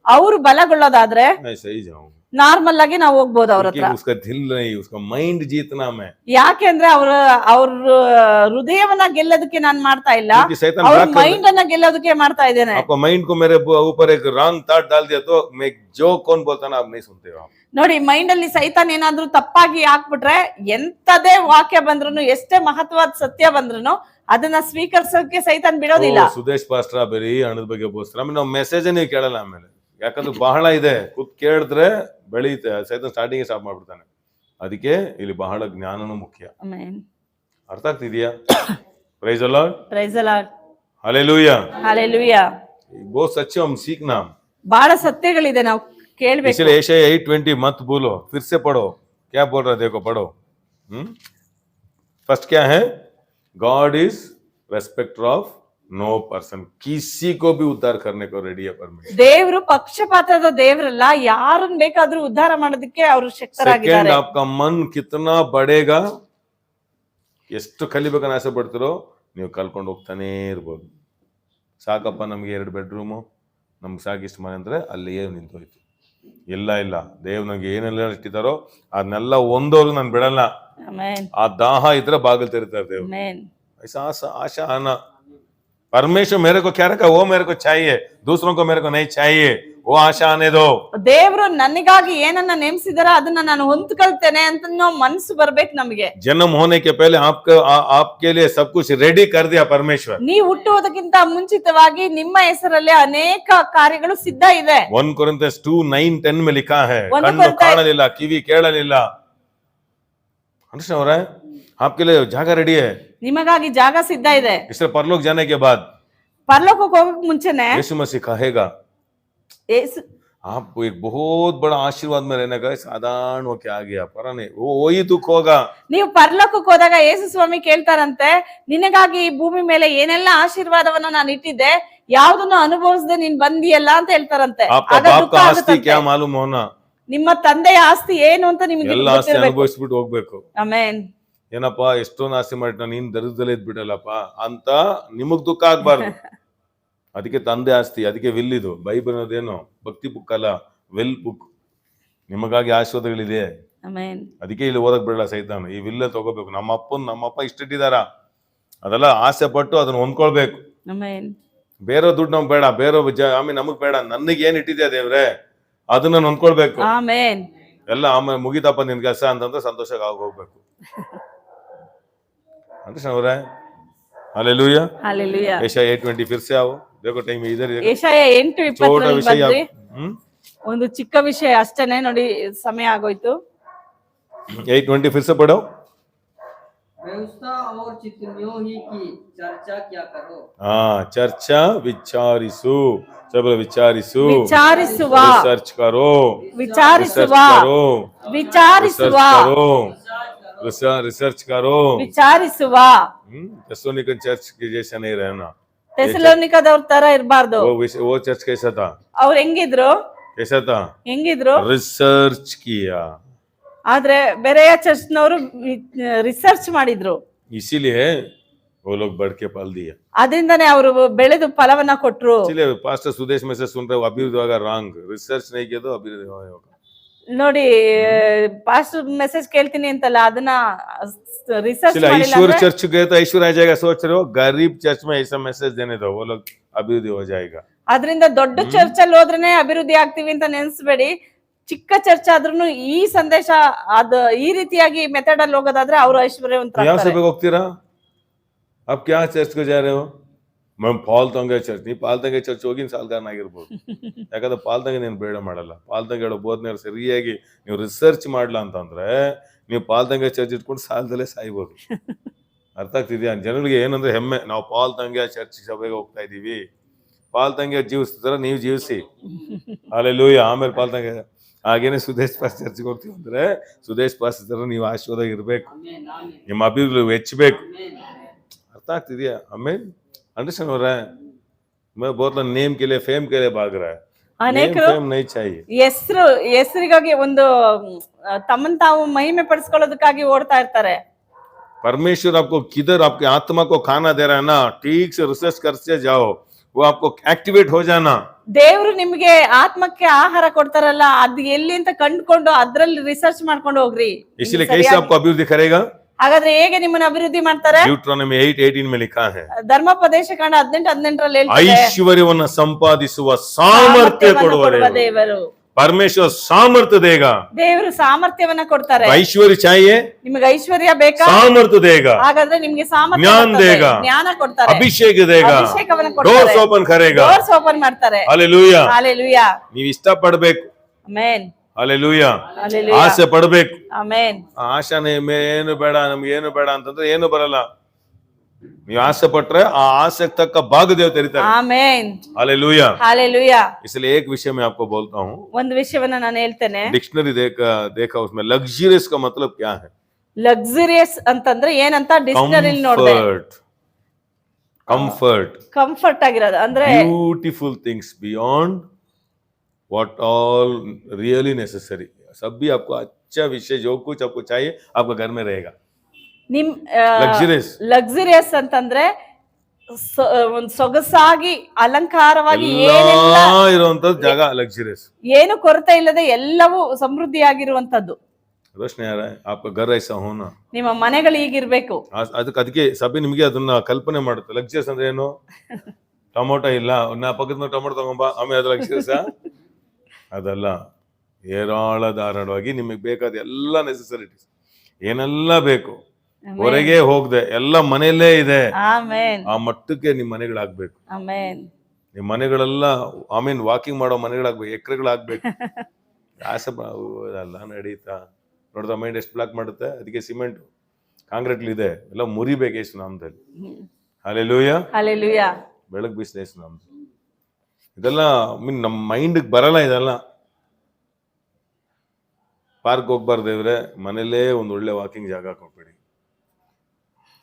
ಅವ್ರು ಬಲಗೊಳ್ಳೋದಾದ್ರೆ सही जाऊं ನಾರ್ಮಲ್ ಆಗಿ ನಾವು ಹೋಗ್ಬೋದು ಅವ್ರ ಹತ್ರ. उसका दिल नहीं, उसका माइंड जीतना मैं। ಯಾಕೆಂದ್ರೆ ಅವ್ರ ಹೃದಯವನ್ನ ಗೆಲ್ಲೋದಕ್ಕೆ ನಾನ್ ಮಾಡ್ತಾ ಇಲ್ಲ, ಅವ್ರ ಮೈಂಡ್ ಅನ್ನ ಗೆಲ್ಲೋದಕ್ಕೆ ಮಾಡ್ತಾ ಇದ್ದೇನೆ. आपको माइंड को मेरे ऊपर एक रॉन्ग थॉट डाल दिया तो मैं जो कौन बोलता ना आप नहीं सुनते हो। ನೋಡಿ, ಮೈಂಡ್ ಅಲ್ಲಿ ಸೈತಾನ್ ಏನಾದ್ರೂ ತಪ್ಪಾಗಿ ಹಾಕ್ಬಿಟ್ರೆ ಎಂತದೇ ವಾಕ್ಯ ಬಂದ್ರು, ಎಷ್ಟೇ ಮಹತ್ವದ ಸತ್ಯ ಬಂದ್ರು ಅದನ್ನ ಸ್ವೀಕರಿಸೋಕೆ ಸೈತಾನ್ ಬಿಡೋದಿಲ್ಲ. ಸುದೇಶ್ ಪಾಸ್ಟ್ರ ಬರೀ ಹಣದ ಬಗ್ಗೆ ಬೋಸ್ತಾರೆ, ಆಮೇಲೆ ನಾವು ಮೆಸೇಜ್ ನೀವು ಕೇಳಲ್ಲ. ಆಮೇಲೆ ಯಾಕಂದ್ರೆ ಬಹಳ ಇದೆ, ಕೂತ್ ಕೇಳಿದ್ರೆ ಬೆಳೆಯುತ್ತೆ, ಸೈತಾನ್ ಸ್ಟಾರ್ಟಿಂಗ್ ಸ್ಟಾಪ್ ಮಾಡ್ಬಿಡ್ತಾನೆ. ಅದಕ್ಕೆ ಇಲ್ಲಿ ಬಹಳ ಜ್ಞಾನನೂ ಮುಖ್ಯ. ಅರ್ಥ ಆಗ್ತಿದ್ಯಾ? Praise the Lord, praise the Lord, hallelujah, hallelujah. बहुत सच्चे हम सीखना, ಬಹಳ ಸತ್ಯಗಳಿದೆ ನಾವು ಕೇಳಬೇಕು. इसलिए यशायाह 8:20 मत बोलो, फिर से पढ़ो। क्या बोल रहा है देखो, पढ़ो। फर्स्ट क्या है? God is respecter of no person, किसी को भी उद्धार करने को रेडी है परमेश्वर। ದೇವರು ಪಕ್ಷಪಾತದ ದೇವರಲ್ಲ, ಯಾರನ್ನ ಬೇಕಾದ್ರೂ ಉದ್ಧಾರ ಮಾಡೋದಕ್ಕೆ ಅವರು ಶಕ್ತರಾಗಿದ್ದಾರೆ. सेकंड, आपका मन कितना बढ़ेगा, ಎಷ್ಟು ಕಲಿಬೇಕನ್ನ ಆಸೆ ಪಡ್ತಿರೋ ನೀವು ಕಲ್ಕೊಂಡು ಹೋಗ್ತಾನೆ ಇರ್ಬೋದು. ಸಾಕಪ್ಪ ನಮ್ಗೆ 2 ಬೆಡ್ರೂಮು, ನಮ್ಗೆ ಸಾಕಿಷ್ಟು ಮನೆ ಅಂದ್ರೆ ಅಲ್ಲಿಯೇ ನಿಂತೋಯ್ತು. ಇಲ್ಲ ದೇವ್ ನಂಗೆ ಏನೆಲ್ಲ ಇಟ್ಟಿದ್ದಾರೋ ಅದನ್ನೆಲ್ಲ ಒಂದೋರ್ಗು ನಾನು ಬಿಡಲ್ಲ. ಆ ದಾಹ ಇದ್ರೆ ಬಾಗಿಲು ತೆರೀತಾರೆ ದೇವ್. आशा आना, परमेश्वर मेरे को क्या रखा, वो मेरे को चाहिए, दूसरों को मेरे को नहीं चाहिए, वो आशा आने दो। ದೇವರು ನನಗಾಗಿ ಏನನ್ನ ನೇಮಿಸಿದಾರ ಅದನ್ನ ನಾನು ಹೊಂದ್ಕೊಳ್ತೇನೆ ಅಂತ ಮನಸ್ಸು ಬರ್ಬೇಕು ನಮಗೆ. जन्म होने के पहले आपके लिए सब कुछ रेडी कर दिया परमेश्वर। ನೀವು ಹುಟ್ಟುವುದಕ್ಕಿಂತ ಮುಂಚಿತವಾಗಿ ನಿಮ್ಮ ಹೆಸರಲ್ಲಿ ಅನೇಕ ಕಾರ್ಯಗಳು ಸಿದ್ಧ ಇದೆ. 1 Corinthians 2:9-10 में लिखा है, ಕಣ್ಣು ಕಾಣಲಿಲ್ಲ, ಕಿವಿ ಕೇಳಲಿಲ್ಲ. अंडरस्टैंड हो रहा है? आपके लिए जगह रेडी है, ನಿಮಗಾಗಿ ಜಾಗ ಸಿದ್ಧ ಇದೆ. इसलिए परलोक जाने के बाद ಪರಲೋಕಕ್ಕೆ ಹೋಗಕ್ಕೆ ಮುಂಚೆನೆ यीशु मसीह कहेगा आप एक बहुत बड़ा आशीर्वाद में रहने का, साधारण होके आ गया पर नहीं, वो वही दुख होगा। ನೀವು ಪರಲೋಕಕ್ಕೆ ಹೋದಾಗ ಯೇಸು ಸ್ವಾಮಿ ಕೇಳ್ತಾರಂತೆ, ನಿನಗಾಗಿ ಈ ಭೂಮಿ ಮೇಲೆ ಏನೆಲ್ಲ ಆಶೀರ್ವಾದವನ್ನ ನಾನು ಇಟ್ಟಿದ್ದೆ, ಯಾವ್ದನ್ನು ಅನುಭವಿಸದೆ ನೀನ್ ಬಂದಿಯಲ್ಲ ಅಂತ ಹೇಳ್ತಾರಂತೆ. आपका बाप का आस्ती क्या मालूम होना, ನಿಮ್ಮ ತಂದೆಯ ಆಸ್ತಿ ಏನು ಅಂತ ನಿಮಗೆ ಎಲ್ಲ ಆಸ್ತಿ ಅನುಭವಿಸ್ಬಿಟ್ಟು ಹೋಗ್ಬೇಕು. ಆಮೆನ್. ಏನಪ್ಪಾ ಎಷ್ಟೊಂದು ಆಸ್ತಿ ಮಾಡಿಟ್ಟ, ನೀನ್ ದರಿದ್ರದಲ್ಲೇ ಇದ್ಬಿಟ್ಟಲ್ಲಪ್ಪ ಅಂತ ನಿಮಗ್ ದುಃಖ ಆಗ್ಬಾರ್ದು. ಅದಕ್ಕೆ ತಂದೆ ಆಸ್ತಿ, ಅದಕ್ಕೆ ವಿಲ್. ಇದು ಬೈಬಲ್ ಅನ್ನೋದೇನು ಭಕ್ತಿ ಬುಕ್ ಅಲ್ಲ, ವೆಲ್ ಬುಕ್. ನಿಮಗಾಗಿ ಆಶೀರ್ವಾದಗಳಿದೆ, ಆಮೆನ್. ಅದಕ್ಕೆ ಇಲ್ಲಿ ಓದಕ್ ಬಿಡಲ್ಲ ಸೈತಾನು. ಈ ವಿಲ್ಲ ತಗೋಬೇಕು. ನಮ್ಮಪ್ಪ ಇಷ್ಟಿಟ್ಟಿದಾರ, ಅದೆಲ್ಲ ಆಸೆ ಪಟ್ಟು ಅದನ್ನ ಹೊಂದ್ಕೊಳ್ಬೇಕು. ಆಮೆನ್. ಬೇರೆ ದುಡ್ಡು ನಮ್ಗೆ ಬೇಡ, ಬೇರೆ ಆಮೇಲೆ ನಮಗ್ ಬೇಡ, ನನಗೆ ಏನ್ ಇಟ್ಟಿದ್ಯಾ ದೇವ್ರೆ ಅದನ್ನ ಹೊಂದ್ಕೊಳ್ಬೇಕು. ಆಮೆನ್. ಎಲ್ಲ ಆಮೇಲೆ ಮುಗಿತಪ್ಪ ನಿನ್ ಕೆಲಸ ಅಂತಂದ್ರೆ ಸಂತೋಷಕ್ಕೆ ಹೋಗ್ಬೇಕು. ಅಂದ್ರೆ ಅವ್ರೆ हालेलुया हालेलुया। ಯೆಶಾಯ 8:20 फिर से आओ, देखो टाइम इधर ಯೆಶಾಯ 8:20 ಬಂದ್ರಿ. ಒಂದು ಚಿಕ್ಕ ವಿಷಯ ಅಷ್ಟೇನೆ ನೋಡಿ, ಸಮಯ ಆಗೋಯ್ತು. 8:20 फिर से पढ़ो। व्यवस्था और चितनियों ही की चर्चा क्या करो। हाँ, चर्चा विचारिसु, सब विचारिसु, ವಿಚಾರಿಸುವ, रिसर्च करो, ವಿಚಾರಿಸುವ, ವಿಚಾರಿಸುವ, रिसर्च करो, ವಿಚಾರಿಸುವ. थेसलोनिकन चर्च की जैसा नहीं रहना। ಥೆಸಲೋನಿಕದವ್ರ ತರ ಇರಬಾರ್ದು. वो चर्च कैसा था? ಅವ್ರು ಹೆಂಗಿದ್ರು? कैसा था? ಹೆಂಗಿದ್ರು? रिसर्च किया। ಆದ್ರೆ ಬೇರೆಯ ಚರ್ಚ್ನವರು ರಿಸರ್ಚ್ ಮಾಡಿದ್ರು, इसीलिए वो लोग बढ़ के पल दिया। ಅದರಿಂದನೇ ಅವರು ಬೆಳೆದು ಫಲವನ್ನ ಕೊಟ್ರು. इसलिए पास्टर सुदेश में से सुन रहे हो, अभिवृद्धि होगा, रॉन्ग, रिसर्च नहीं किया तो अभिवृद्धि होगा। ನೋಡಿ, ಪಾಸ್ಟರ್ ಮೆಸೇಜ್ ಕೇಳ್ತೀನಿ ಅಂತಲ್ಲ, ಅದನ್ನ ರಿಸರ್ಚ್ इसलिए ಮಾಡಿಲ್ಲ ईश्वर ಅಂದ್ರೆ चर्च गए तो ऐश्वर्य आ जाएगा सोच रहे हो, गरीब चर्च में ऐसा मैसेज देने दो, वो लोग अभिवृद्धि हो जाएगा। ಅದರಿಂದ ದೊಡ್ಡ ಚರ್ಚ್ ಅಲ್ಲಿ ಹೋದ್ರೇನೆ ಅಭಿವೃದ್ಧಿ ಆಗ್ತೀವಿ ಅಂತ ನೆನ್ಸ್ಬೇಡಿ. ಚಿಕ್ಕ ಚರ್ಚ್ ಆದ್ರೂ ಈ ಸಂದೇಶ ಅದು ಈ ರೀತಿಯಾಗಿ ಮೆಥಡ್ ಅಲ್ಲಿ ಹೋಗೋದಾದ್ರೆ ಅವರು ಯಾವ ಐಶ್ವರ್ಯವಂತರಾಗ್ತಾರೆ. ಸಭೆಗೆ ಹೋಗ್ತೀರಾ? आप क्या चर्च को जा रहे हो? मैं ಪಾಲ್ತಂಗೆ ಚರ್ಚ್. ನೀವು ಪಾಲ್ತಂಗೆ ಚರ್ಚ್ ಹೋಗಿ ಸಾಲ್ಗಾರನಾಗಿರ್ಬೋದು. ಯಾಕಂದ್ರೆ ಪಾಲ್ತಂಗೆ ನೀನು ಬೇಡ ಮಾಡಲ್ಲ. ಪಾಲ್ತಂಗೆ ಹೇಳೋ ಬೋಧನೆ ಸರಿಯಾಗಿ ನೀವು ರಿಸರ್ಚ್ ಮಾಡ್ಲಾ ಅಂತಂದ್ರೆ ನೀವು ಪಾಲ್ತಂಗೆ ಚರ್ಚ್ ಇಟ್ಕೊಂಡು ಸಾಲದಲ್ಲೇ ಸಾಯ್ಬೋದು. ಅರ್ಥ ಆಗ್ತಿದ್ಯಾ? ಜನಗಳಿಗೆ ಏನಂದ್ರೆ ಹೆಮ್ಮೆ, ನಾವು ಪಾಲ್ತಂಗೆ ಚರ್ಚ್ ಸಭೆಗೆ ಹೋಗ್ತಾ ಇದೀವಿ, ಪಾಲ್ತಂಗೆ ಜೀವಿಸ್ತಾರ, ನೀವು ಜೀವಿಸಿ. ಹಾಲೆಲೂಯ. ಆಮೇಲೆ ಪಾಲ್ತಂಗೆ ಹಾಗೇನೆ ಸುದೇಶ್ ಪಾಸ್ ಚರ್ಚ್ಗೆ ಹೋಗ್ತೀವಿ ಅಂದ್ರೆ ಸುದೇಶ್ ಪಾಸ್ ತರ ನೀವು ಆಶೀರ್ವಾದ ಇರ್ಬೇಕು, ನಿಮ್ಮ ಅಭಿವೃದ್ಧಿ ಹೆಚ್ಚಬೇಕು. अर्थ ಆಗ್ತಿದ್ಯಾ? ಆಮೇಲೆ अंडरस्टैंड हो रहा है? मैं बहुत लोग नेम के लिए, फेम के लिए भाग रहा है। ಅನೇಕರು फेम नहीं चाहिए। ಹೆಸರಿಗಾಗಿ ಒಂದು ತಮ್ಮನ್ ತಾವು ಮಹಿಮೆ ಪಡಿಸ್ಕೊಳ್ಳೋದಕ್ಕಾಗಿ ಓಡ್ತಾ ಇರ್ತಾರೆ. परमेश्वर आपको किधर आपके आत्मा को खाना दे रहा है ना, ठीक से रिसर्च करते जाओ, वो आपको एक्टिवेट हो जाना। ದೇವ್ರು ನಿಮ್ಗೆ ಆತ್ಮಕ್ಕೆ ಆಹಾರ ಕೊಡ್ತಾರಲ್ಲ, ಅದು ಎಲ್ಲಿ ಅಂತ ಕಂಡುಕೊಂಡು ಅದ್ರಲ್ಲಿ ರಿಸರ್ಚ್ ಮಾಡ್ಕೊಂಡು ಹೋಗ್ರಿ. इसलिए कैसे आपको अभिवृद्धि करेगा? ಹಾಗಾದ್ರೆ ಹೇಗೆ ನಿಮ್ಮನ್ನ ಅಭಿವೃದ್ಧಿ ಮಾಡ್ತಾರೆ? ಡ್ಯೂಟ್ರಾನಮಿ 8:18 में लिखा है, ಧರ್ಮೋಪದೇಶ ಕಾಂಡ 18:18 ಹೇಳ್ತಾರೆ, ಐಶ್ವರ್ಯವನ್ನು ಸಂಪಾದಿಸುವ ಸಾಮರ್ಥ್ಯ ಕೊಡುವ ದೇವರು. परमेश्वर सामर्थ्य देगा। ದೇವರು ಸಾಮರ್ಥ್ಯವನ್ನ ಕೊಡ್ತಾರೆ. ऐश्वर्य चाहिए, ನಿಮಗೆ ಐಶ್ವರ್ಯ ಬೇಕಾ? सामर्थ्य देगा, ಹಾಗಾದ್ರೆ ನಿಮ್ಗೆ ಸಾಮರ್ಥ್ಯ ज्ञान ಕೊಡ್ತಾರೆ, देगा, ಜ್ಞಾನ ಕೊಡ್ತಾರೆ, अभिषेक देगा, ಅಭಿಷೇಕವನ್ನ डोर्स ಕೊಡ್ತಾರೆ, ओपन करेगा। ಡೋರ್ಸ್ ಓಪನ್ ಮಾಡ್ತಾರೆ. हालेलुया। ಹಾಲೆಲೂಯಾ. ನೀವು ಇಷ್ಟ ಪಡಬೇಕು. ಆಮೆನ್. ಹಾಲೆಲುಯಾ. ಹಾಲೆಲೂಯಾ. ಆಸೆ ಪಡಬೇಕು. ಆಮೆನ್. ಆಶಾನೆ ಏನು ಬೇಡ, ನಮ್ಗೆ ಏನು ಬೇಡ ಅಂತಂದ್ರೆ ಏನು ಬರಲ್ಲ. ನೀವು ಆಸೆ ಪಟ್ರೆ ಆ ಆಸೆಗೆ ತಕ್ಕ ಭಾಗ ದೇವರು ತೆರೀತಾರೆ. ಆಮೆನ್. हालेलुया। ಹಾಲೆಲೂಯಾ. इसलिए एक विषय मैं आपको बोलता हूँ, ಒಂದು ವಿಷಯವನ್ನ ನಾನು ಹೇಳ್ತೇನೆ. डिक्शनरी देखा उसमें लग्जरियस का मतलब क्या है? ಲಕ್ಸುರಿಯಸ್ ಅಂತಂದ್ರೆ ಏನಂತ ಡಿಕ್ಷನರಿ ನೋಡಿದೆ. कंफर्ट, ಕಂಫರ್ಟ್ ಆಗಿರೋದು ಅಂದ್ರೆ beautiful things beyond what all really necessary. सब भी आपको अच्छा विषय, जो कुछ आपको चाहिए आपका घर में रहेगा। ನಿಮ್ लग्जरियस, ಲಕ್ಸುರಿಯಸ್ ಅಂತಂದ್ರೆ ಒಂದ್ ಸೊಗಸಾಗಿ ಅಲಂಕಾರವಾಗಿ ಏನೆಲ್ಲ ಇರುವಂತದ್ದು ಜಾಗ ಲಗ್ಜರಿಯಸ್, ಏನು ಕೊರತೆ ಇಲ್ಲದೆ ಎಲ್ಲವೂ ಸಮೃದ್ಧಿಯಾಗಿರುವಂತದ್ದು. रोशनी आ रहा है, आपका घर ऐसा होना। ನಿಮ್ಮ ಮನೆಗಳು ಹೀಗಿರ್ಬೇಕು. ಅದಕ್ಕೆ ಸಭೆ ನಿಮಗೆ ಅದನ್ನ ಕಲ್ಪನೆ ಮಾಡುತ್ತೆ. ಲಗ್ಜರಿಯಸ್ ಅಂದ್ರೆ ಏನು? ಟೊಮೊಟೊ ಇಲ್ಲ, ನಾ ಪಕ್ಕದ ಟೊಮೊಟೊ ತಗೊಂಬ, ಆಮೇಲೆ ಅದು ಲಗ್ಜರಿಯಸ್ ಅದಲ್ಲ. ಏರಾಳಧಾರವಾಗಿ ನಿಮಗೆ ಬೇಕಾದ ಎಲ್ಲ ನೆಸೆಸರಿಟೀಸ್ ಏನೆಲ್ಲ ಬೇಕು, ಹೊರಗೆ ಹೋಗದೆ ಎಲ್ಲ ಮನೆಯಲ್ಲೇ ಇದೆ. ಆಮೆನ್. ಆ ಮಟ್ಟಕ್ಕೆ ನಿಮ್ ಮನೆಗಳಾಗ್ಬೇಕು. ಆಮೆನ್. ನಿಮ್ ಮನೆಗಳೆಲ್ಲ ವಾಕಿಂಗ್ ಮಾಡೋ ಮನೆಗಳಾಗ್ಬೇಕು, ಎಕರೆಗಳಾಗ್ಬೇಕು. ಆಸೆ ಅಲ್ಲ ನಡೀತಾ ನೋಡ್ದ ಮೈಂಡ್ ಎಷ್ಟು ಬ್ಲಾಕ್ ಮಾಡುತ್ತೆ. ಅದಕ್ಕೆ ಸಿಮೆಂಟ್ ಕಾಂಕ್ರೀಟ್ ಇದೆ, ಎಲ್ಲ ಮುರಿಬೇಕು ಯೇಸು ನಾಮದಲ್ಲಿ. ಹಾಲೆಲೂಯಾ. ಹಾಲೆಲೂಯಾ. ಬೆಳಕು ಬೀಸಲಿ ಯೇಸು ನಾಮದಲ್ಲಿ. ಇದೆಲ್ಲ ನಮ್ಮ ಮೈಂಡ್ಗೆ ಬರಲ್ಲ. ಇದೆಲ್ಲ ಪಾರ್ಕ್ ಹೋಗ್ಬಾರ್ದು ಇವ್ರೆ, ಮನೇಲೇ ಒಂದು ಒಳ್ಳೆ ವಾಕಿಂಗ್ ಜಾಗ ಕೊಟ್ಬಿಡಿ.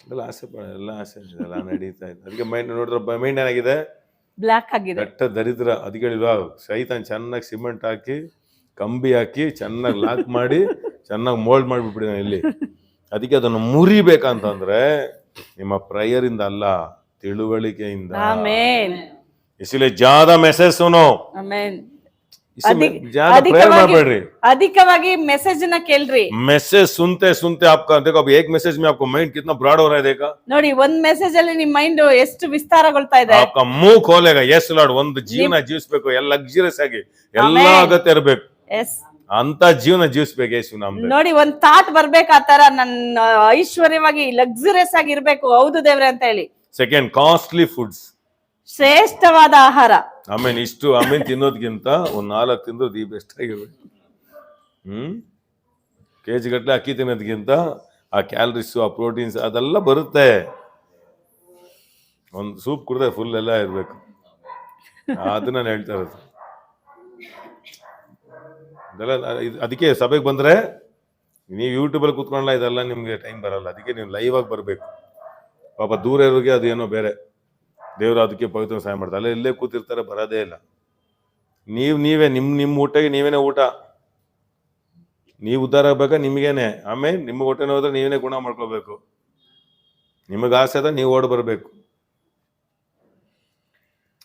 ಇದೆಲ್ಲ ಆಸೆ ಎಲ್ಲ ಆಸೆ ಇದೆಲ್ಲ ನಡೀತಾ ಇದೆ. ಅದಕ್ಕೆ ಮೈಂಡ್ ನೋಡಿದ್ರೆ ಮೈಂಡ್ ಏನಾಗಿದೆ? ಬ್ಲಾಕ್ ಆಗಿದೆ, ದಟ್ಟ ದರಿದ್ರ. ಅದಕ್ಕೆ ಹೇಳಿಲ್ವಾ, ಸೈತಾನ್ ಚೆನ್ನಾಗಿ ಸಿಮೆಂಟ್ ಹಾಕಿ ಕಂಬಿ ಹಾಕಿ ಚೆನ್ನಾಗಿ ಲಾಕ್ ಮಾಡಿ ಚೆನ್ನಾಗಿ ಮೋಲ್ಡ್ ಮಾಡಿಬಿಟ್ಬಿಡಿ ಇಲ್ಲಿ. ಅದಕ್ಕೆ ಅದನ್ನು ಮುರಿಬೇಕಂತಂದ್ರೆ ನಿಮ್ಮ ಪ್ರೇಯರ್ ಇಂದ ಅಲ್ಲ, ತಿಳುವಳಿಕೆಯಿಂದ. ಆಮೆನ್. इसलिए ज्यादा मैसेज सुनो, ಆಮೆನ್. ज्यादा प्रेयर ಮಾಡಬೇಡ್ರಿ. ಅಧಿಕವಾಗಿ ಮೆಸೇಜ್ ನ ಕೇಳ್ರಿ. मैसेज सुनते सुनते आपका देखो अब एक मैसेज में आपको माइंड कितना ब्रॉड हो रहा है देखा. ನೋಡಿ ಒಂದ್ ಮೆಸೇಜ್ ಅಲ್ಲಿ ನಿಮ್ ಮೈಂಡ್ ಎಷ್ಟು ವಿಸ್ತಾರಗೊಳ್ತಾ ಇದೆ. आपका मुंह खोलेगा. यस लॉर्ड ಒಂದು ಜೀವನ ಜೀವಿಸಬೇಕು, ಎಲ್ಲ ಲಕ್ಸುರಿಯಸ್ ಆಗಿ, ಎಲ್ಲ ಅಗತ್ಯ ಇರಬೇಕು, ಎಸ್ ಅಂತ ಜೀವನ ಜೀವಿಸಬೇಕು ಯೇಸು ನಾಮದಲ್ಲಿ. ನೋಡಿ ಒಂದ್ ಥಾಟ್ ಬರ್ಬೇಕು ಆ ತರ ನನ್ನ ಐಶ್ವರ್ಯವಾಗಿ ಲಕ್ಸುರಿಯಸ್ ಆಗಿ ಇರ್ಬೇಕು. ಹೌದು ದೇವ್ರೆ ಅಂತ ಹೇಳಿ. ಸೆಕೆಂಡ್ ಕಾಸ್ಟ್ಲಿ ಫುಡ್ಸ್, ಶ್ರೇಷ್ಠವಾದ ಆಹಾರ. ಆಮೇಲೆ ಇಷ್ಟು ಆಮೇಲೆ ತಿನ್ನೋದ್ಕಿಂತ ಒಂದ್ 4 ತಿಂದ್ರು ದಿ ಬೆಸ್ಟ್ ಆಗಿರ್ಬೇಕು. ಕೆಜಿ ಗಟ್ಟಲೆ ಅಕ್ಕಿ ತಿನ್ನೋದ್ಕಿಂತ ಆ ಕ್ಯಾಲರೀಸ್ ಆ ಪ್ರೋಟೀನ್ಸ್ ಅದೆಲ್ಲ ಬರುತ್ತೆ. ಒಂದು ಸೂಪ್ ಕುಡ್ದೆ ಫುಲ್ ಎಲ್ಲ ಇರ್ಬೇಕು. ಅದನ್ನ ನಾನು ಹೇಳ್ತಾ ಇರೋದು. ಇದೆಲ್ಲ ಅದಕ್ಕೆ ಸಭೆಗೆ ಬಂದ್ರೆ ನೀವು ಯೂಟ್ಯೂಬಲ್ಲಿ ಕೂತ್ಕೊಳ್ಳಲ್ಲ, ಇದೆಲ್ಲ ನಿಮ್ಗೆ ಟೈಮ್ ಬರಲ್ಲ. ಅದಕ್ಕೆ ನೀವು ಲೈವ್ ಆಗಿ ಬರ್ಬೇಕು. ಪಾಪ ದೂರ ಇರೋರಿಗೆ ಅದು ಏನೋ ಬೇರೆ, ದೇವರು ಅದಕ್ಕೆ ಪವಿತ್ರ ಸಹಾಯ ಮಾಡ್ತಾರೆ. ಅಲ್ಲ ಇಲ್ಲೇ ಕೂತಿರ್ತಾರೆ, ಬರೋದೇ ಇಲ್ಲ. ನೀವೇ ನಿಮ್ಮ ಊಟಕ್ಕೆ ನೀವೇನೆ ಊಟ. ನೀವು ಉದ್ಧಾರ ಆಗ್ಬೇಕಾ ನಿಮ್ಗೇನೆ. ಆಮೇಲೆ ನಿಮ್ಮ ಹೊಟ್ಟೆನ ಹೋದ್ರೆ ನೀವೇನೆ ಗುಣ ಮಾಡ್ಕೋಬೇಕು. ನಿಮಗೆ ಆಸೆ ಅದ ನೀವು ಓಡ್ ಬರಬೇಕು.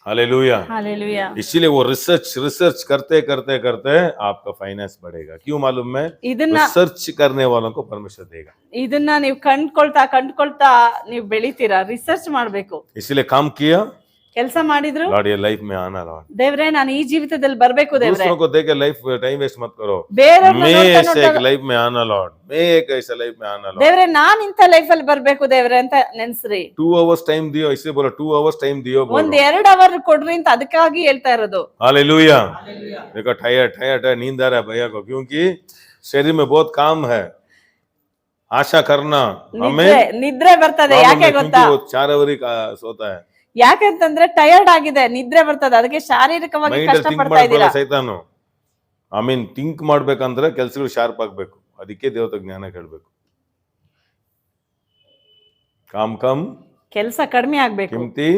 Hallelujah, hallelujah. इसीलिए वो रिसर्च करते करते करते आपका फाइनेंस बढ़ेगा. क्यों मालूम है? रिसर्च करने वालों को परमेश्वर देगा. ಇದನ್ನ ನೀವು ಕಂಡ್ಕೊಳ್ತಾ ನೀವು ಬೆಳಿತೀರಾ. ರಿಸರ್ಚ್ ಮಾಡಬೇಕು. इसीलिए काम किया, ಕೆಲಸ ಮಾಡಿದ್ರು. लॉर्ड ये लाइफ में आना लॉर्ड. ದೇವರೇ ನಾನು ಈ ಜೀವಿತದಲ್ಲಿ ಬರಬೇಕು ದೇವರೇ. दूसरों को देख के लाइफ टाइम वेस्ट मत करो. मैं ऐसे एक लाइफ में आना लॉर्ड, मैं एक ऐसा लाइफ में आना लॉर्ड. ದೇವರೇ ನಾನು ಇಂತ ಲೈಫ್ ಅಲ್ಲಿ ಬರಬೇಕು ದೇವರೇ ಅಂತ ನೆನ್ಸ್ರಿ. 2 hours टाइम दियो, इसे बोलो 2 hours टाइम दियो. ಒಂದ್ 2 ಅವರ್ ಕೊಡ್ರಿ ಅಂತ ಅದಕ್ಕಾಗಿ ಹೇಳ್ತಾ ಇರೋದು. हालेलुया। देखो टायर्ड नींद आ रहा है भैया को, क्योंकि शरीर में बहुत काम है. आशा करना हमें ನಿದ್ರೆ ಬರ್ತದೆ. ಯಾಕೆ ಗೊತ್ತಾ? 4 ಅವರಿಗೆ सोता है. ಯಾಕಂತಂದ್ರೆ ಟಯರ್ಡ್ ಆಗಿದೆ, ನಿದ್ರೆ ಬರ್ತದೆ. ಅದಕ್ಕೆ ಶಾರೀರಿಕವಾಗಿ ಕಷ್ಟ ಪಡ್ತಾ ಇದ್ದೀರಾ. ಸೈತಾನು ಥಿಂಕ್ ಮಾಡ್ಬೇಕಂದ್ರೆ ಕೆಲಸಗಳು ಶಾರ್ಪ್ ಆಗ್ಬೇಕು. ಅದಕ್ಕೆ ದೇವತ ಜ್ಞಾನ ಕೇಳ್ಬೇಕು. ಕಮ್ ಕೆಲಸ ಕಡಿಮೆ ಆಗ್ಬೇಕು, ಕಿಮ್ತಿ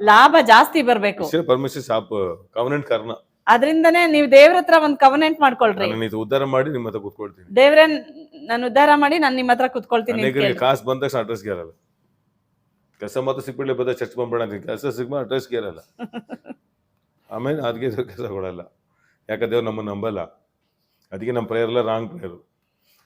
ಲಾಭ ಜಾಸ್ತಿ ಬರ್ಬೇಕು. ಪರಮೇಶ್ವರ್ ಸಾಪ್ ಕವನೆಂಟ್ ಕರ್ನ. ಅದರಿಂದನೇ ನೀವು ದೇವ್ರ ಹತ್ರ ಒಂದ್ ಕವನೆಂಟ್ ಮಾಡ್ಕೊಳ್ರಿ. ಉದ್ಧಾರ ಮಾಡಿ ನಿಮ್ಮ ಹತ್ರ ಕುತ್ಕೊಳ್ತೀನಿ. ದೇವ್ರೆ ನಾನು ಉದ್ಧಾರ ಮಾಡಿ ನಾನು ನಿಮ್ಮ ಹತ್ರ ಕುತ್ಕೊಳ್ತೀನಿ. ಕಾಸು ಬಂದ ತಕ್ಷಣ ಅಡ್ರೆಸ್ಗೆ ಇರಲ್ಲ. ಕೆಲಸ ಮಾತ್ರ ಸಿಕ್ಬಿಡ್ಲಿ ಬದ ಚರ್ಚ್ ಬಂದ್ಬೇಡ ಅಂತೀನಿ. ಕೆಲಸ ಸಿಗ್ಬ ಅಡ್ರೆಸ್ಗೆ ಇರಲ್ಲ. ಆಮೇಲೆ ಅದಕ್ಕೆ ಕೆಲಸ ಕೊಡಲ್ಲ. ಯಾಕೆ ದೇವ್ರು ನಮ್ಮನ್ನು ನಂಬಲ್ಲ. ಅದಕ್ಕೆ ನಮ್ಮ ಪ್ರೇಯರ್ ಎಲ್ಲ ರಾಂಗ್ ಪ್ರೇಯರ್.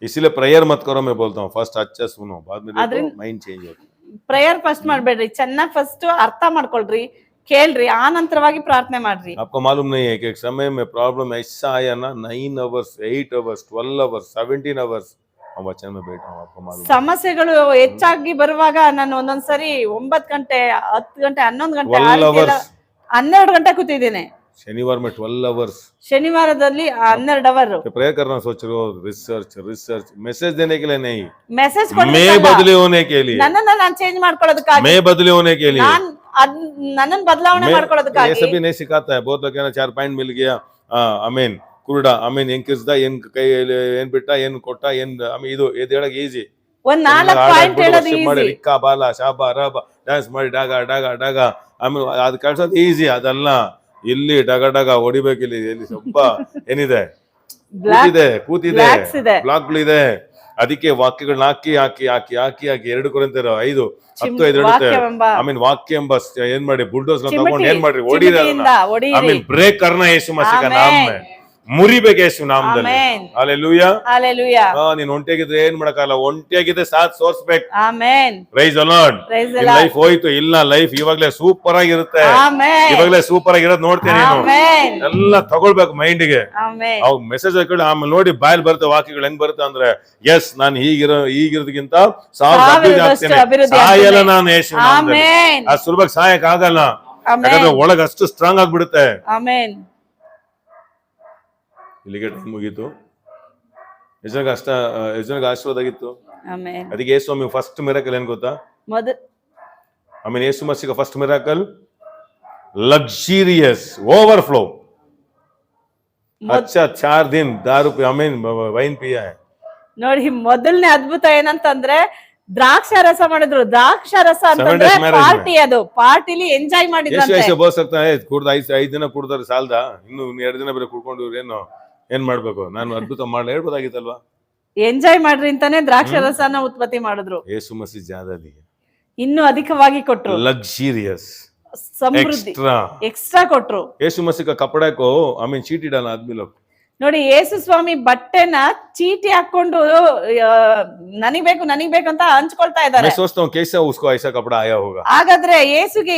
इसीलिए प्रेयर मत करो मैं बोलता हूँ. फर्स्ट अच्छा सुनो, बाद में देखो माइंड चेंज होता है. ಪ್ರೇಯರ್ ಫಸ್ಟ್ ಮಾಡ್ಬೇಡ್ರಿ, ಚೆನ್ನಾಗಿ ಫಸ್ಟ್ ಅರ್ಥ ಮಾಡ್ಕೊಳ್ರಿ, ಕೇಳ್ರಿ, ಆ ನಂತರವಾಗಿ ಪ್ರಾರ್ಥನೆ ಮಾಡ್ರಿ. आपको मालूम नहीं है कि एक समय में प्रॉब्लम ऐसा आया ना, 9 hours 8 hours 12 hours 17 hours हम वचन में बैठा हूँ. आपको मालूम ಸಮಸ್ಯೆಗಳು ಹೆಚ್ಚಾಗಿ ಬರುವಾಗ ನಾನು ಒಂದೊಂದ್ಸರಿ 9 ಗಂಟೆ 10 ಗಂಟೆ 11 ಗಂಟೆ 12 ಗಂಟೆ ಕೂತಿದ್ದೀನಿ. शनिवार में 12 hours, ಶನಿವಾರದಲ್ಲಿ 12 ಅವರ್ प्रेयर करना सोच रहे हो. रिसर्च मैसेज देने के लिए नहीं, ಮೆಸೇಜ್ मैं बदले होने के लिए, ನನ್ನನ್ನ ನಾನು ಚೇಂಜ್ ಮಾಡ್ಕೊಳ್ಳೋದಕ್ಕಾಗಿ, मैं बदले होने के लिए, ನನ್ನನ್ನ ಬದಲಾವಣೆ ಮಾಡ್ಕೊಳ್ಳೋದಕ್ಕಾಗಿ. ये सभी नहीं सिखाता है. बहुत लोग कहना 4 पॉइंट मिल गया, आमीन ಕುರುಡ, ಆಮೇನ್ ಏನ್ ಕಿರ್ಸ್ದ, ಏನ್ ಕೈ ಏನ್ ಬಿಟ್ಟ, ಏನ್ ಕೊಟ್ಟ, ಏನ್ ಇದು ಹೇಳಕ್ ಈಸಿ. ಒಂದ್ 4 ಪಾಯಿಂಟ್ ಹೇಳೋದು ಈಸಿ. ಇಕ್ಕ ಬಾಲ ಶಾಬ ರಬ ಡ್ಯಾನ್ಸ್ ಮಾಡಿ ಡಾಗ ಡಾಗ ಡಾಗ ಆಮೇಲೆ ಅದ್ ಕಳ್ಸೋದು ಈಸಿ. ಅದಲ್ಲ, ಇಲ್ಲಿ ಡಗ ಡಗ ಹೊಡಿಬೇಕು. ಇಲ್ಲಿ ಸ್ವಲ್ಪ ಏನಿದೆ, ಕೂತಿದೆ ಬ್ಲಾಕ್ಗಳಿದೆ. ಅದಕ್ಕೆ ವಾಕ್ಯಗಳನ್ನ ಹಾಕಿ ಹಾಕಿ ಹಾಕಿ ಹಾಕಿ ಹಾಕಿ 2 ಕೊರಿಂಥರು 5:10 ಹೇಳುತ್ತೆ. ಆಮೇನ್ ವಾಕ್ಯ ಎಂಬ ಏನ್ ಮಾಡಿ ಬುಲ್ಡೋಸ್ ತಗೊಂಡು ಏನ್ ಮಾಡ್ರಿ ಹೊಡಿರಿ. ಆಮೇನ್ ಬ್ರೇಕ್ ಕರ್ನ ಯೇಸು ಮसीह का नाम में ಮುರಿಬೇಕು ಯೇಸು ನಾಮದಲ್ಲಿ. Hallelujah, hallelujah. ನೀನ್ ಒಂಟಿಯಾಗಿದ್ರೆ ಏನ್ ಮಾಡಕ್ಕಾಗಲ್ಲ. ಒಂಟಿಯಾಗಿದ್ರೆ ಸಾಥ್ ಸೋರ್ಸ್ಬೇಕು. Amen. Praise the Lord. Life ಹೋಯ್ತು ಇಲ್ಲ, ಲೈಫ್ ಇವಾಗ್ಲೇ ಸೂಪರ್ ಆಗಿರುತ್ತೆ. ಇವಾಗ್ಲೇ ಸೂಪರ್ ಆಗಿರೋದು ನೋಡ್ತೀನಿ ನೀನು. ಎಲ್ಲ ತಗೊಳ್ಬೇಕು ಮೈಂಡ್ಗೆ. ಅವ್ ಮೆಸೇಜ್ ಹಾಕೊಳ್ಳಿ. ಆಮೇಲೆ ನೋಡಿ ಬಾಯಲ್ಲಿ ಬರುತ್ತೆ ವಾಕ್ಯಗಳು. ಹೆಂಗ್ ಬರುತ್ತೆ ಅಂದ್ರೆ, ಎಸ್ ನಾನು ಈಗಿರೋದಕ್ಕಿಂತ 1000 ಅಭಿವೃದ್ಧಿ ಆಗ್ತೇನೆ. ಸಾಯಲ್ಲ ನಾನು ಯೇಸು ನಾಮದಲ್ಲಿ. ಅದು ಸುಲಭವಾಗಿ ಸಾಯಕ್ ಆಗಲ್ಲ. ಯಾಕಂದ್ರೆ ಒಳಗೆ ಅಷ್ಟು ಸ್ಟ್ರಾಂಗ್ ಆಗ್ಬಿಡುತ್ತೆ. ಆಮೆನ್. ಇಲ್ಲಿಗೆ ಟೈಮ್ ಮುಗೀತು. ಯಜಮಾನಿಗೆ ಆಶೀರ್ವಾದ ಆಗಿತ್ತು. ಅದಕ್ಕೆ ಯೇಸು ಸ್ವಾಮಿ ಫಸ್ಟ್ ಮಿರಾಕಲ್ ಏನ್ ಗೊತ್ತಾ? ಆಮೇಲೆ ಯೇಸು ಮसीह ಫಸ್ಟ್ ಮಿರಾಕಲ್ ಲಕ್ಸುರಿಯಸ್ ಓವರ್ಫ್ಲೋ. अच्छा 4 दिन दारू ಆಮೇನ್ ವೈನ್ ಪಿಯಾ. ನೋಡಿ ಮೊದಲನೇ ಅದ್ಭುತ ಏನಂತಂದ್ರೆ ದ್ರಾಕ್ಷಾರಸ ಮಾಡಿದ್ರು. ದ್ರಾಕ್ಷಾರಸ ಅಂತಂದ್ರೆ ಪಾರ್ಟಿ, ಅದು ಪಾರ್ಟಿಲಿ ಎಂಜಾಯ್ ಮಾಡಿದ್ರು. ಕುಡ್ದ 5 ದಿನ ಕುಡ್ದಾರೆ ಸಾಲ್ದ, ಇನ್ನು 2 ದಿನ ಬೇರೆ ಕುಡ್ಕೊಂಡು ಏನ್ ಮಾಡ್ಬೇಕು? ನಾನು ಅದ್ಭುತ ಮಾಡ್ಲಿ ಹೇಳ್ಬೋದಾಗಿತ್ತಲ್ವಾ? ಎಂಜಾಯ್ ಮಾಡ್ರಿ ಅಂತಾನೆ ದ್ರಾಕ್ಷಾರಸನ ಉತ್ಪತ್ತಿ ಮಾಡಿದ್ರು. ಯೇಸು ಮसीह ಜ್ಯಾದಾ ದಿಯಾ, ಇನ್ನು ಅಧಿಕವಾಗಿ ಕೊಟ್ರು. ಲಕ್ಸುರಿಯಸ್ ಸಮೃದ್ಧಿ एक्स्ट्रा ಎಕ್ಸ್ಟ್ರಾ ಕೊಟ್ರು. यीशु मसीह का कपड़े को चीटी डाला आदमी लोग। ನೋಡಿ, ಯೇಸು ಸ್ವಾಮಿ ಬಟ್ಟೆನ ಚೀಟಿ ಹಾಕೊಂಡು ನನಗ್ ಬೇಕು ಅಂತ ಹಂಚ್ಕೊಳ್ತಾ ಇದ್ದಾರೆ. मैं सोचता हूँ कैसा उसको ऐसा कपड़ा आया होगा, ಹಾಗಾದ್ರೆ ಯೇಸುಗೆ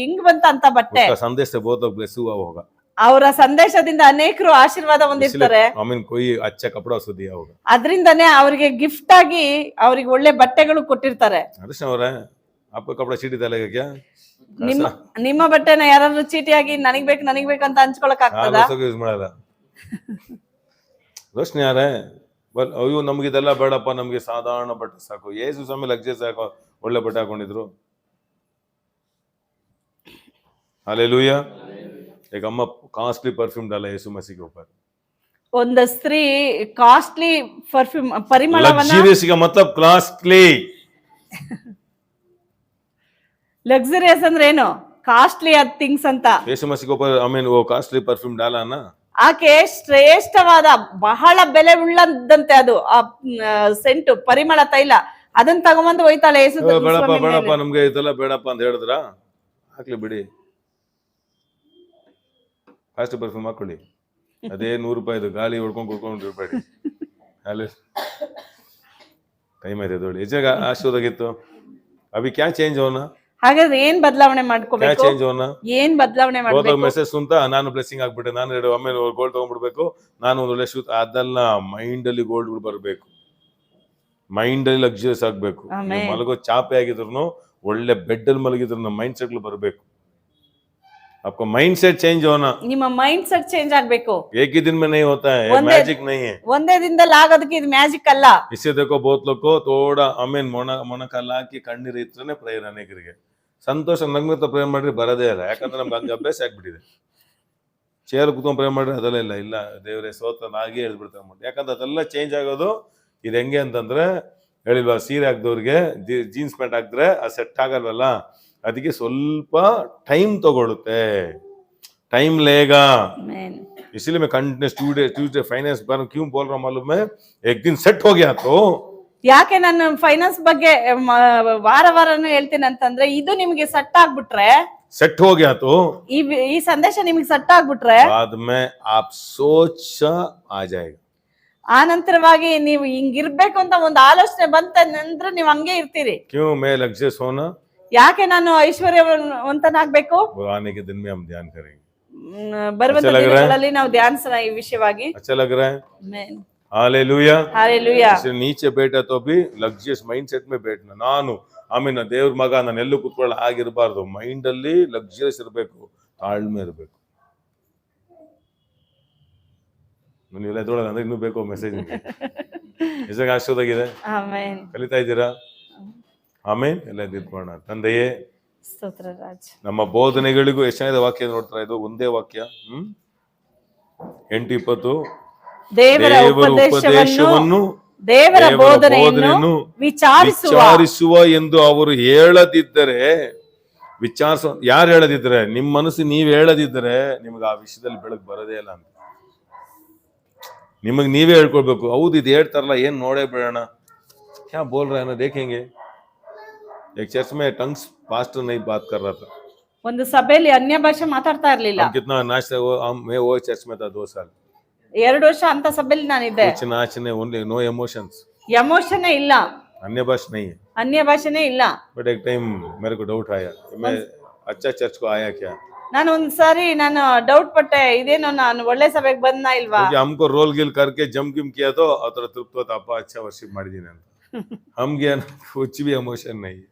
ಹಿಂಗ್ ಬಂತ ಅಂತ ಬಟ್ಟೆ. उसका संदेश से बहुत लोग ब्लेस हुआ होगा, ಅವರ ಸಂದೇಶದಿಂದ ಅನೇಕರು ಆಶೀರ್ವಾದ ಹೊಂದಿರ್ತಾರೆ. कोई अच्छा कपड़ा उसको दिया होगा। ಅದ್ರಿಂದಾನೇ ಅವ್ರಿಗೆ ಗಿಫ್ಟ್ ಆಗಿ ಅವ್ರಿಗೆ ಒಳ್ಳೆ ಬಟ್ಟೆಗಳು ಕೊಟ್ಟಿರ್ತಾರೆ. कृष्ण हो रहा है, आपका कपड़ा चीटी डालेगा क्या? ನಿಮ್ಮ ಬಟ್ಟೆನ ಯಾರಾದ್ರೂ ಚೀಟಿಯಾಗಿ ನನಗ್ ಬೇಕು ಅಂತ ಹಂಚ್ಕೊಳಕ್ ಆಗ್ತದ? ಯೂಸ್ ಮಾಡಲ್ಲ. ಯೋಚನೆ ಯಾರೇ ಅಯ್ಯೋ ನಮ್ಗೆ ಇದೆಲ್ಲ ಬೇಡಪ್ಪ, ನಮ್ಗೆ ಸಾಧಾರಣ ಬಟ್ಟೆ ಸಾಕು. ಯೇಸು ಸ್ವಾಮಿ ಲಗ್ಜರಿ ಸಾಕು, ಒಳ್ಳೆ ಬಟ್ಟೆ ಹಾಕೊಂಡಿದ್ರು. हालेलुया। एक अम्मा कॉस्टली परफ्यूम डाला यीशु मसीह के ऊपर। ಒಂದು ಸ್ತ್ರೀ ಕಾಸ್ಟ್ಲಿ ಪರ್ಫ್ಯೂಮ್ ಪರಿಮಳವನ್ನ, लग्जरियस का मतलब कॉस्टली, ಲಕ್ಸುರಿಯಸ್ ಅಂದ್ರೆ ಏನು? ಕಾಸ್ಟ್ಲಿ ಆದ ಥಿಂಗ್ಸ್ ಅಂತ. यीशु मसीह के ऊपर वो कॉस्टली परफ्यूम डाला ना, ಆಕೆ ಶ್ರೇಷ್ಠವಾದ ಬಹಳ ಬೆಲೆ ಉಳ್ಳದಂತೆ ಅದು ಆ ಸೆಂಟು ಪರಿಮಳ ತೈಲ, ಅದನ್ನ ತಗೊಂಬಂದು ಹೋಯ್ತಾಳೆ ಯೇಸು ಬೇಡಪ್ಪ ನಮ್ಗೆ ಇದೆಲ್ಲ ಬೇಡಪ್ಪ ಅಂತ ಹೇಳಿದ್ರ, ಹಾಕ್ಲಿ ಬಿಡಿ, ಫಾಸ್ಟ್ ಪರ್ಫ್ಯೂಮ್ ಹಾಕೊಳ್ಳಿ, ಅದೇ 100 ರೂಪಾಯಿದು ಗಾಳಿ ಹೊಡ್ಕೊಂಡು ಕುಡ್ಕೊಂಡು ಇರ್ಬೇಡಿ. ಅಲ್ಲಿ ಟೈಮ್ ಆಯ್ತು ನೋಡಿ, ಹೆಚ್ಚಾಗ ಆಶೋದಾಗಿತ್ತು. ಅಭಿ ಕ್ಯಾ ಚೇಂಜ್ ಹೋನ? ಹಾಗಾದ್ರೆ ಏನ್ ಬದಲಾವಣೆ ಕ್ಯಾ ಮಾಡ್ಕೋಬೇಕು? ಚೇಂಜ್ ಹೋನ? ಏನ್ ಬದಲಾವಣೆ ಮಾಡ್ಬೇಕು? ಮೆಸೇಜ್ ಸುಂತ ನಾನು ಬ್ಲೆಸ್ಸಿಂಗ್ ಆಗ್ಬಿಟ್ಟೆ, ನಾನು 2 ಒಮ್ಮೆ ಗೋಲ್ಡ್ ತಗೊಂಡ್ಬಿಡ್ಬೇಕು, ನಾನು ಒಂದು ಒಳ್ಳೆ ಶೂಟ್, ಅದೆಲ್ಲ ಮೈಂಡ್ ಅಲ್ಲಿ ಗೋಲ್ಡ್ ಬರ್ಬೇಕು, ಮೈಂಡ್ ಅಲ್ಲಿ ಲಕ್ಸುರಿಯಸ್ ಆಗ್ಬೇಕು. ಮಲಗೋ ಚಾಪೆ ಆಗಿದ್ರು, ಒಳ್ಳೆ ಬೆಡ್ ಅಲ್ಲಿ ಮಲಗಿದ್ರು ಮೈಂಡ್ ಸೆಟ್ ಬರ್ಬೇಕು. आपको माइंड सेट चेंज होना, ನಿಮ್ಮ ಮೈಂಡ್ ಸೆಟ್ ಚೇಂಜ್ ಆಗ್ಬೇಕು. एक ही दिन में नहीं होता है, मैजिक नहीं है। ಒಂದೇ ದಿನದಲ್ಲಿ ಆಗೋದಕ್ಕೆ ಇದು ಮ್ಯಾಜಿಕ್ ಅಲ್ಲ. इससे देखो बहुत लोग को थोड़ा ಆಮೇನ್ ಮೊಣಕಾಲ ಹಾಕಿ ಕಣ್ಣೀರು ಇತ್ತನೆ ಪ್ರೇಯರ್, ಅನೇಕರಿಗೆ ಸಂತೋಷ ನಗ್ನತ ಪ್ರೇಯರ್ ಮಾಡ್ರಿ ಬರದೇ ಇಲ್ಲ, ಯಾಕಂದ್ರೆ ನಮ್ಗೆ ಹಂಗೆ ಅಭ್ಯಾಸ ಆಗ್ಬಿಟ್ಟಿದೆ. ಚೇರ್ ಕೂತ್ಕೊಂಡು ಪ್ರೇಯರ್ ಮಾಡ್ರಿ ಅದೆಲ್ಲ ಇಲ್ಲ, ದೇವರೇ ಸ್ತೋತ್ರ ಹಾಗೆ ಹೇಳ್ಬಿಡ್ತಾರೆ. ಯಾಕಂದ್ರೆ ಅದೆಲ್ಲ ಚೇಂಜ್ ಆಗೋದು ಇದು ಹೆಂಗೆ ಅಂತಂದ್ರೆ, ಹೇಳಿಲ್ವಾ, ಸೀರೆ ಹಾಕ್ದವ್ರಿಗೆ ಜೀನ್ಸ್ ಪ್ಯಾಂಟ್ ಹಾಕಿದ್ರೆ ಅದು ಸೆಟ್ ಆಗಲ್ವಲ್ಲ, ಅದಕ್ಕೆ ಸ್ವಲ್ಪ ಟೈಮ್ ತಗೊಳುತ್ತೆ, टाइम लेगा। इसलिए मैं कंटिन्यूस ट्यूसडे फाइनेंस पर क्यों बोल रहा हूँ मालूम है, एक दिन सेट हो गया तो ಯಾಕೆ ನಾನು ಫೈನಾನ್ಸ್ ಬಗ್ಗೆ ವಾರ ವಾರನೂ ಹೇಳ್ತೀನಿ ಅಂತಂದ್ರೆ, ಇದು ನಿಮಗೆ ಸೆಟ್ ಆಗ್ಬಿಟ್ರೆ, सेट हो गया तो ಈ ಸಂದೇಶ ನಿಮಗೆ ಸೆಟ್ ಆಗ್ಬಿಟ್ರೆ बाद में आप सोच आ जाएगा। ಆ ನಂತರವಾಗಿ ನೀವು ಹಿಂಗಿರ್ಬೇಕು ಅಂತ ಒಂದು ಆಲೋಚನೆ ಬಂತಂದ್ರೆ ನೀವು ಹಂಗೆ ಇರ್ತೀರಿ. क्यों मैं लग्जरियस होना, ಯಾಕೆ ನಾನು ಐಶ್ವರ್ಯವಂತನಾಗಬೇಕು? आने के दिन में हम ध्यान करेंगे। ಬರುವಂತ ದಿನಗಳಲ್ಲಿ ನಾವು ಧ್ಯಾನಿಸೋಣ ಈ ವಿಷಯವಾಗಿ. अच्छा लग रहा है? Amen, hallelujah, hallelujah. नीचे बैठा तो भी लग्जरियस ಮೈಂಡ್ ಸೆಟ್ में बैठना, ನಾನು ಆಮೇಲೆ ದೇವ್ರ ಮಗ ನಾನು ಎಲ್ಲೂ ಕೂತ್ಕೊಳ್ಳ ಆಗಿರಬಾರ್ದು, ಮೈಂಡ್ ಅಲ್ಲಿ ಲಗ್ಜರಿಯಸ್ ಇರಬೇಕು, ತಾಳ್ಮೆ ಇರಬೇಕು. ನೀವೆಲ್ಲ ಎದ್ದೋಳಲ್ಲ ಅಂದ್ರೆ ಇನ್ನೂ ಬೇಕು ಮೆಸೇಜ್ ನಿಜವಾಗಿ ಆಶೀರ್ವಾದಾಗಿದೆ. ಆಮೆನ್. ಕಲಿತಾ ಇದ್ದೀರಾ? ಆಮೇನ್. ಎಲ್ಲ ಎದ್ದಿಟ್ಕೊಳ್ಳೋಣ. ತಂದೆಯೇ ಸ್ತೋತ್ರ ರಾಜ್. ನಮ್ಮ ಬೋಧನೆಗಳಿಗೂ ಎಷ್ಟಾದ ವಾಕ್ಯ ನೋಡ್ತಾ ಇದು ಒಂದೇ ವಾಕ್ಯ 8:20 ದೇವರ ಉಪದೇಶವನ್ನು ದೇವರ ಬೋಧನೆಯನ್ನು ವಿಚಾರಿಸುವ ಎಂದು ಅವರು ಹೇಳದಿದ್ದರೆ, ಯಾರು ಹೇಳದಿದ್ರೆ, ನಿಮ್ಮ ಮನಸ್ಸು ನೀವ್ ಹೇಳದಿದ್ರೆ ನಿಮ್ಗೆ ಆ ವಿಷಯದಲ್ಲಿ ಬೆಳಕು ಬರೋದೇ ಇಲ್ಲ ಅಂತ ನಿಮಗ್ ನೀವೇ ಹೇಳ್ಕೊಳ್ಬೇಕು. ಹೌದು ಇದು ಹೇಳ್ತಾರಲ್ಲ, ಏನ್ ನೋಡೇ ಬಿಡೋಣ, ಕ್ಯಾ ಬೋಲ್ ರहा है ना देखेंगे। एक चर्च में टंग्स पास्टर नहीं बात कर रहा था, ಒಂದು ಸಭೆಯಲ್ಲಿ ಅನ್ಯ ಭಾಷೆ ಮಾತಾಡ್ತಾ ಇರ್ಲಿಲ್ಲ. कितना नाचते मैं वो चर्च में था 2 साल, 2 ವರ್ಷ ಅಂತ ಸಭೆಯಲ್ಲಿ ನಾನಿದ್ದೆ. कुछ नाचने, ओनली नो इमोशंस, ಎಮೋಷನ್ ಇಲ್ಲ, अन्य भाषा नहीं है। ಅನ್ಯ ಭಾಷೆನೇ ಇಲ್ಲ. बट एक टाइम मेरे को डाउट आया, मैं अच्छा चर्च को आया क्या, ನಾನು ಒಂದ್ಸಾರಿ ಡೌಟ್ ಪಟ್ಟೆ, ಇದೇನೋ ನಾನು ಒಳ್ಳೆ ಸಭೆಗೆ ಬಂದ್ನಾ ಇಲ್ವಾ. क्योंकि हमको रोल गिल करके जम गिम किया तो अतर तृप्त होता, अप्पा अच्छा वर्शिप ಮಾಡಿದೀನಿ ಅಂತ हम गया ना, कुछ भी इमोशन नहीं है,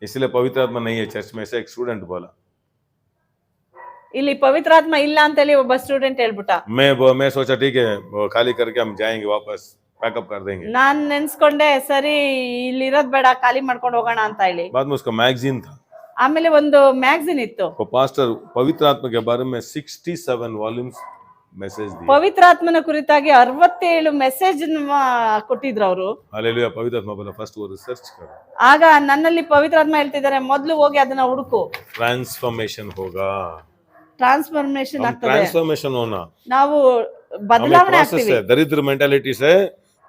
इसलिए पवित्र आत्मा नहीं है चर्च में, ऐसा एक स्टूडेंट बोला। ಇಲ್ಲಿ ಪವಿತ್ರಾತ್ಮ ಇಲ್ಲ ಅಂತ ಹೇಳಿ ಒಬ್ಬ ಸ್ಟೂಡೆಂಟ್ ಹೇಳ್ಬಿಟ್ಟ. मैं सोचा ठीक है वो खाली करके हम जाएंगे वापस, पैकअप कर देंगे। ನಾನ್ ನೆನ್ಸ್ಕೊಂಡೆ, ಸರಿ ಇಲ್ಲಿ ಇರೋದ್ ಬೇಡ, ಖಾಲಿ ಮಾಡ್ಕೊಂಡು ಹೋಗೋಣ ಅಂತ ಹೇಳಿ. बाद में उसका मैगजीन था, ಆಮೇಲೆ ಒಂದು ಮ್ಯಾಗಝಿನ್ ಇತ್ತು, वो पास्टर पवित्र आत्मा के बारे में 67 वॉल्यूम्स मैसेज दिए। ಪವಿತ್ರಾತ್ಮನ ಕುರಿತಾಗಿ 67 ಮೆಸೇಜ್ ಕೊಟ್ಟಿದ್ರು ಅವರು. हालेलुया। पवित्र आत्मा बोला फर्स्ट वो रिसर्च करो। ಆಗ ನನ್ನಲ್ಲಿ ಪವಿತ್ರಾತ್ಮ ಹೇಳ್ತಿದ್ದಾರೆ, ಮೊದಲು ಹೋಗಿ ಅದನ್ನ ಹುಡುಕು, ट्रांसफॉर्मेशन होगा, ಟ್ರಾನ್ಸ್ಫಾರ್ಮೇಶನ್ ಆಗ್ತದೆ, ट्रांसफॉर्मेशन होना, ನಾವು ಬದಲಾವಣೆ प्रोसेस ಆಗ್ತೀವಿ. है। दरिद्र मेंटालिटी से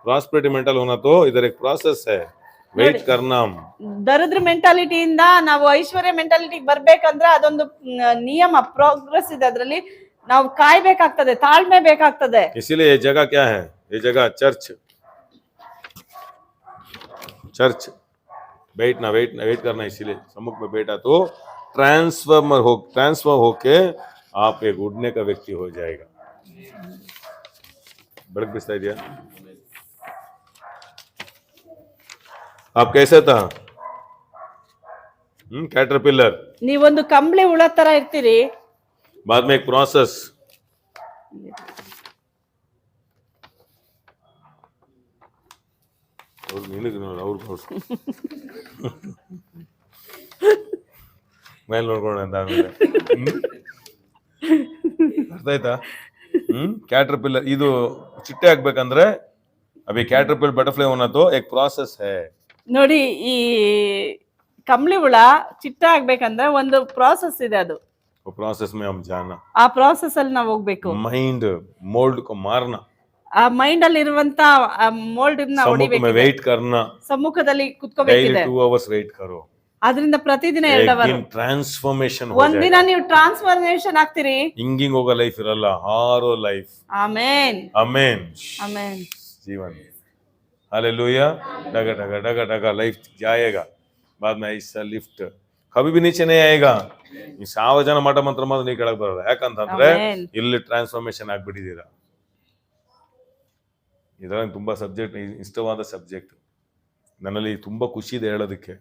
प्रॉस्पेरिटी मेंटल होना तो इधर एक प्रोसेस है। वेट करना ದರಿದ್ರ ಮೆಂಟಾಲಿಟಿಯಿಂದ ನಾವು ಐಶ್ವರ್ಯ ಮೆಂಟಾಲಿಟಿಗೆ ಬರ್ಬೇಕಂದ್ರೆ ಅದೊಂದು ನಿಯಮ, ಪ್ರೋಗ್ರೆಸ್ ಇದೆ. ಅದ್ರಲ್ಲಿ ನಾವು ಕಾಯ್ಬೇಕಾಗ್ತದೆ, ತಾಳ್ಮೆ ಬೇಕಾಗ್ತದೆ. इसीलिए ये जगह क्या है? ये जगह चर्च, चर्च बैठना वेट करना, इसीलिए सम्मुख में बैठा तो ट्रांसफर होके आप एक उड़ने का व्यक्ति हो जाएगा. ಬೆಳಕು ಬಿಸ್ತಾ ಇದೆಯಾ? आप कैसे था? कैटरपिलर, ನೀವೊಂದು ಕಂಬಳಿ ಹುಳ ತರ ಇರ್ತೀರಿ. बाद में एक प्रोसेस, ಮೇಲೆ ನೋಡ್ಕೊಂಡ ಅಂತ ಆಮೇಲೆ ಅರ್ಥ ಆಯ್ತಾ? ಕ್ಯಾಟರ್ಪಿಲ್ಲರ್ ಇದು ಚಿಟ್ಟೆ ಆಗ್ಬೇಕಂದ್ರೆ ಅಭಿ ಕ್ಯಾಟರ್ಪಿಲ್ಲರ್ ಬಟರ್ಫ್ಲೈ ಹೋನಾ ತೋ ಏಕ್ ಪ್ರಾಸೆಸ್ ಹೈ. ನೋಡಿ, ಈ ಕಂಬಳಿ ಹುಳ ಚಿಟ್ಟೆ ಆಗ್ಬೇಕಂದ್ರೆ ಒಂದು ಪ್ರಾಸೆಸ್ ಇದೆ. ಅದು ಪ್ರಾಸೆಸ್ में हम जाना, ಆ ಪ್ರಾಸೆಸ್ ಅಲ್ಲಿ ನಾವು ಹೋಗ್ಬೇಕು. ಮೈಂಡ್ ಮೋಲ್ಡ್ को मारना, ಆ ಮೈಂಡ್ ಅಲ್ಲಿ ಇರುವಂತ ಮೋಲ್ಡ್ ನ ಹೊಡಿಬೇಕು. ವೇಟ್ करना, ಸಮ್ಮುಖದಲ್ಲಿ ಕುತ್ಕೋಬೇಕಿದೆ. 2 hours ವೇಟ್ करो. ಅದರಿಂದ ಪ್ರತಿದಿನ 2 ಅವರ್ ಟ್ರಾನ್ಸ್ಫಾರ್ಮೇಶನ್. ಒಂದಿನ ನೀವು ಟ್ರಾನ್ಸ್ಫಾರ್ಮೇಶನ್ ಆಗ್ತೀರಿ. ಹಿಂಗಿಂಗ್ ಹೋಗೋ ಲೈಫ್ ಇರಲ್ಲ, ಹಾರೋ ಲೈಫ್. Amen amen amen. जीवन हालेलुया. डगा डगा डगा डगा लाइफ जाएगा, बाद में ऐसा लिफ्ट कभी भी नीचे नहीं आएगा. ಈ 1000 ಜನ ಮಠ ಮಂತ್ರ ಮಾತ್ರ ನೀವು ಕೆಳಗೆ ಬರೋದು. ಯಾಕಂತಂದ್ರೆ ಇಲ್ಲಿ ಟ್ರಾನ್ಸ್ಫಾರ್ಮೇಶನ್ ಆಗ್ಬಿಟ್ಟಿದ್ದೀರಾ. ಇದರಲ್ಲಿ ತುಂಬಾ ಸಬ್ಜೆಕ್ಟ್, ಇಷ್ಟವಾದ ಸಬ್ಜೆಕ್ಟ್, ನನ್ನಲ್ಲಿ ತುಂಬಾ ಖುಷಿ ಇದೆ ಹೇಳೋದಕ್ಕೆ.